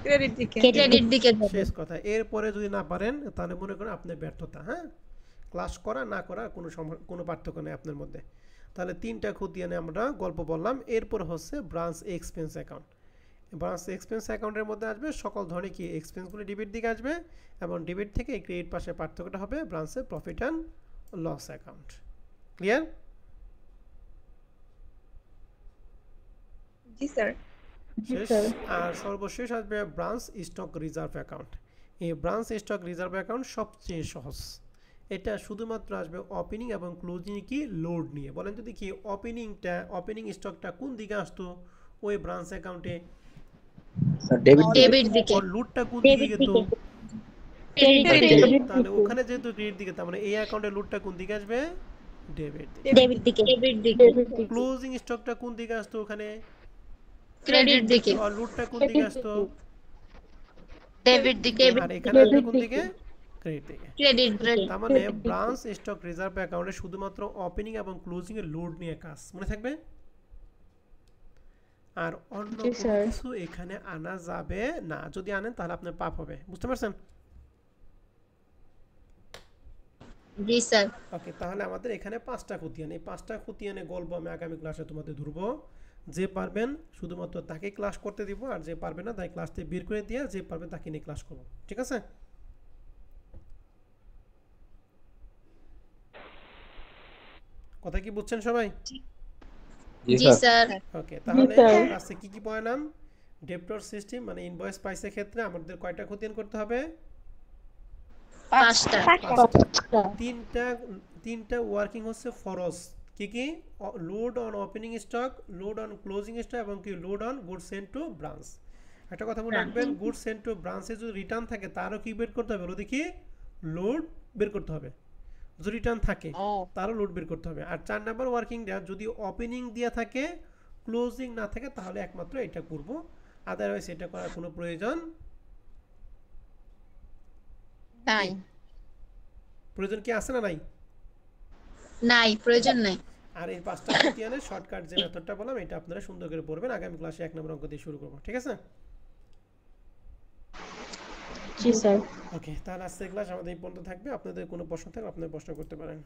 Speaker 2: ক্রেডিট দিকে।
Speaker 3: ক্রেডিট
Speaker 2: ক্রেডিট দিকে যাবে।
Speaker 1: শেষ কথা। এরপরে যদি না পারেন তাহলে মনে করেন আপনার ব্যর্থতা। হ্যাঁ, ক্লাস করা না করা কোনো পার্থক্য নেই আপনার মধ্যে। তাহলে তিনটা খতিয়ানে আমরা গল্প বললাম। এরপর হচ্ছে branch expense account. Branch expense অ্যাকাউন্টের মধ্যে আসবে সকল ধরনের কি এক্সপেন্সগুলি ডেবিট দিকে আসবে, এবং ডেবিট থেকে এই ক্রেডিট পাশে পার্থক্যটা হবে ব্রাঞ্চের profit and loss account. Clear?
Speaker 2: জি স্যার।
Speaker 1: শেষ। আর সর্বশেষ আসবে ব্রাঞ্চ স্টক রিজার্ভ অ্যাকাউন্ট। এই ব্রাঞ্চ স্টক রিজার্ভ অ্যাকাউন্ট সবচেয়ে সহজ। এটা শুধুমাত্র আসবে ওপেনিং এবং ক্লোজিং কি লোড নিয়ে। বলেন যদি কি ওপেনিং স্টকটা কোন দিকে আসতো ওই ব্রাঞ্চ অ্যাকাউন্টে?
Speaker 2: ডেবিট দিকে।
Speaker 1: আর লুটটা কোন দিকে
Speaker 3: ডেবিট
Speaker 1: যেত?
Speaker 3: দিকে। ক্রেডিট দিকে।
Speaker 1: তাহলে ওখানে যেহেতু ক্রেডিট দিকে, তার মানে এই অ্যাকাউন্টে লুটটা কোন দিকে আসবে? ডেবিট দিকে।
Speaker 3: ডেবিট দিকে।
Speaker 2: ডেবিট দিকে।
Speaker 1: ক্লোজিং স্টকটা কোন দিকে আসতো ওখানে?
Speaker 2: ক্রেডিট দিকে।
Speaker 1: আর লুটটা কোন দিকে আসতো?
Speaker 2: ডেবিট দিকে।
Speaker 1: আর এখানে আসবে কোন দিকে? ক্রেডিট দিকে।
Speaker 2: ক্রেডিট দিকে।
Speaker 1: তার মানে ব্রাঞ্চ স্টক রিজার্ভ অ্যাকাউন্টে শুধুমাত্র ওপেনিং এবং ক্লোজিং এর লোড নিয়ে কাজ। মনে থাকবে? আর অন্য কোনো কিছু এখানে আনা যাবে না। যদি আনেন তাহলে আপনার পাপ হবে। বুঝতে পারছেন?
Speaker 2: জি স্যার।
Speaker 1: ওকে, তাহলে আমাদের এখানে 5টা খতিয়ান। এই 5টা খতিয়ানে গল্প আমি আগামী ক্লাসে তোমাদের ধরবো। যে পারবেন শুধুমাত্র তাকে ক্লাস করতে দিব, আর যে পারবে না তাই ক্লাস থেকে বের করে দিয়ে যে পারবে তাকে নিয়ে ক্লাস করব। ঠিক আছে? কথা কি বুঝছেন সবাই?
Speaker 2: জি স্যার।
Speaker 1: ওকে, তাহলে ক্লাসে কি কি পড়ালাম? ডেপ্টর সিস্টেম মানে ইনভয়েস প্রাইসের ক্ষেত্রে আমাদের কয়টা খতিয়ান করতে হবে?
Speaker 2: 5টা
Speaker 1: তিনটা ওয়ার্কিং হচ্ছে ফরজ কি কি load on opening stock, load on closing stock এবং কি load on good sent to branch. একটা কথা মনে রাখবেন, গুড সেন্ট টু ব্রাঞ্চে যদি রিটার্ন থাকে তারও কি বের করতে হবে, দেখি লোড বের করতে হবে। যদি রিটার্ন থাকে তারও লোড বের করতে হবে। আর 4 নাম্বার ওয়ার্কিংটা যদি ওপেনিং দেওয়া থাকে ক্লোজিং না থাকে তাহলে একমাত্র এটা করব, আদারওয়াইজ এটা করার কোনো প্রয়োজন
Speaker 6: নাই।
Speaker 1: প্রয়োজন কি আছে না নাই?
Speaker 2: নাই, প্রয়োজন নাই।
Speaker 1: আর এই 5টা খতিয়ানের শর্টকাট যে মেথডটা বললাম এটা আপনারা সুন্দর করে পড়বেন। আগামী ক্লাসে 1 নম্বর অঙ্ক দিয়ে শুরু করব, ঠিক আছে?
Speaker 3: জি স্যার।
Speaker 1: ওকে, তাহলে আজকের ক্লাস আমাদের এই পর্যন্ত থাকবে। আপনাদের কোনো প্রশ্ন থাকলে আপনারা প্রশ্ন করতে পারেন।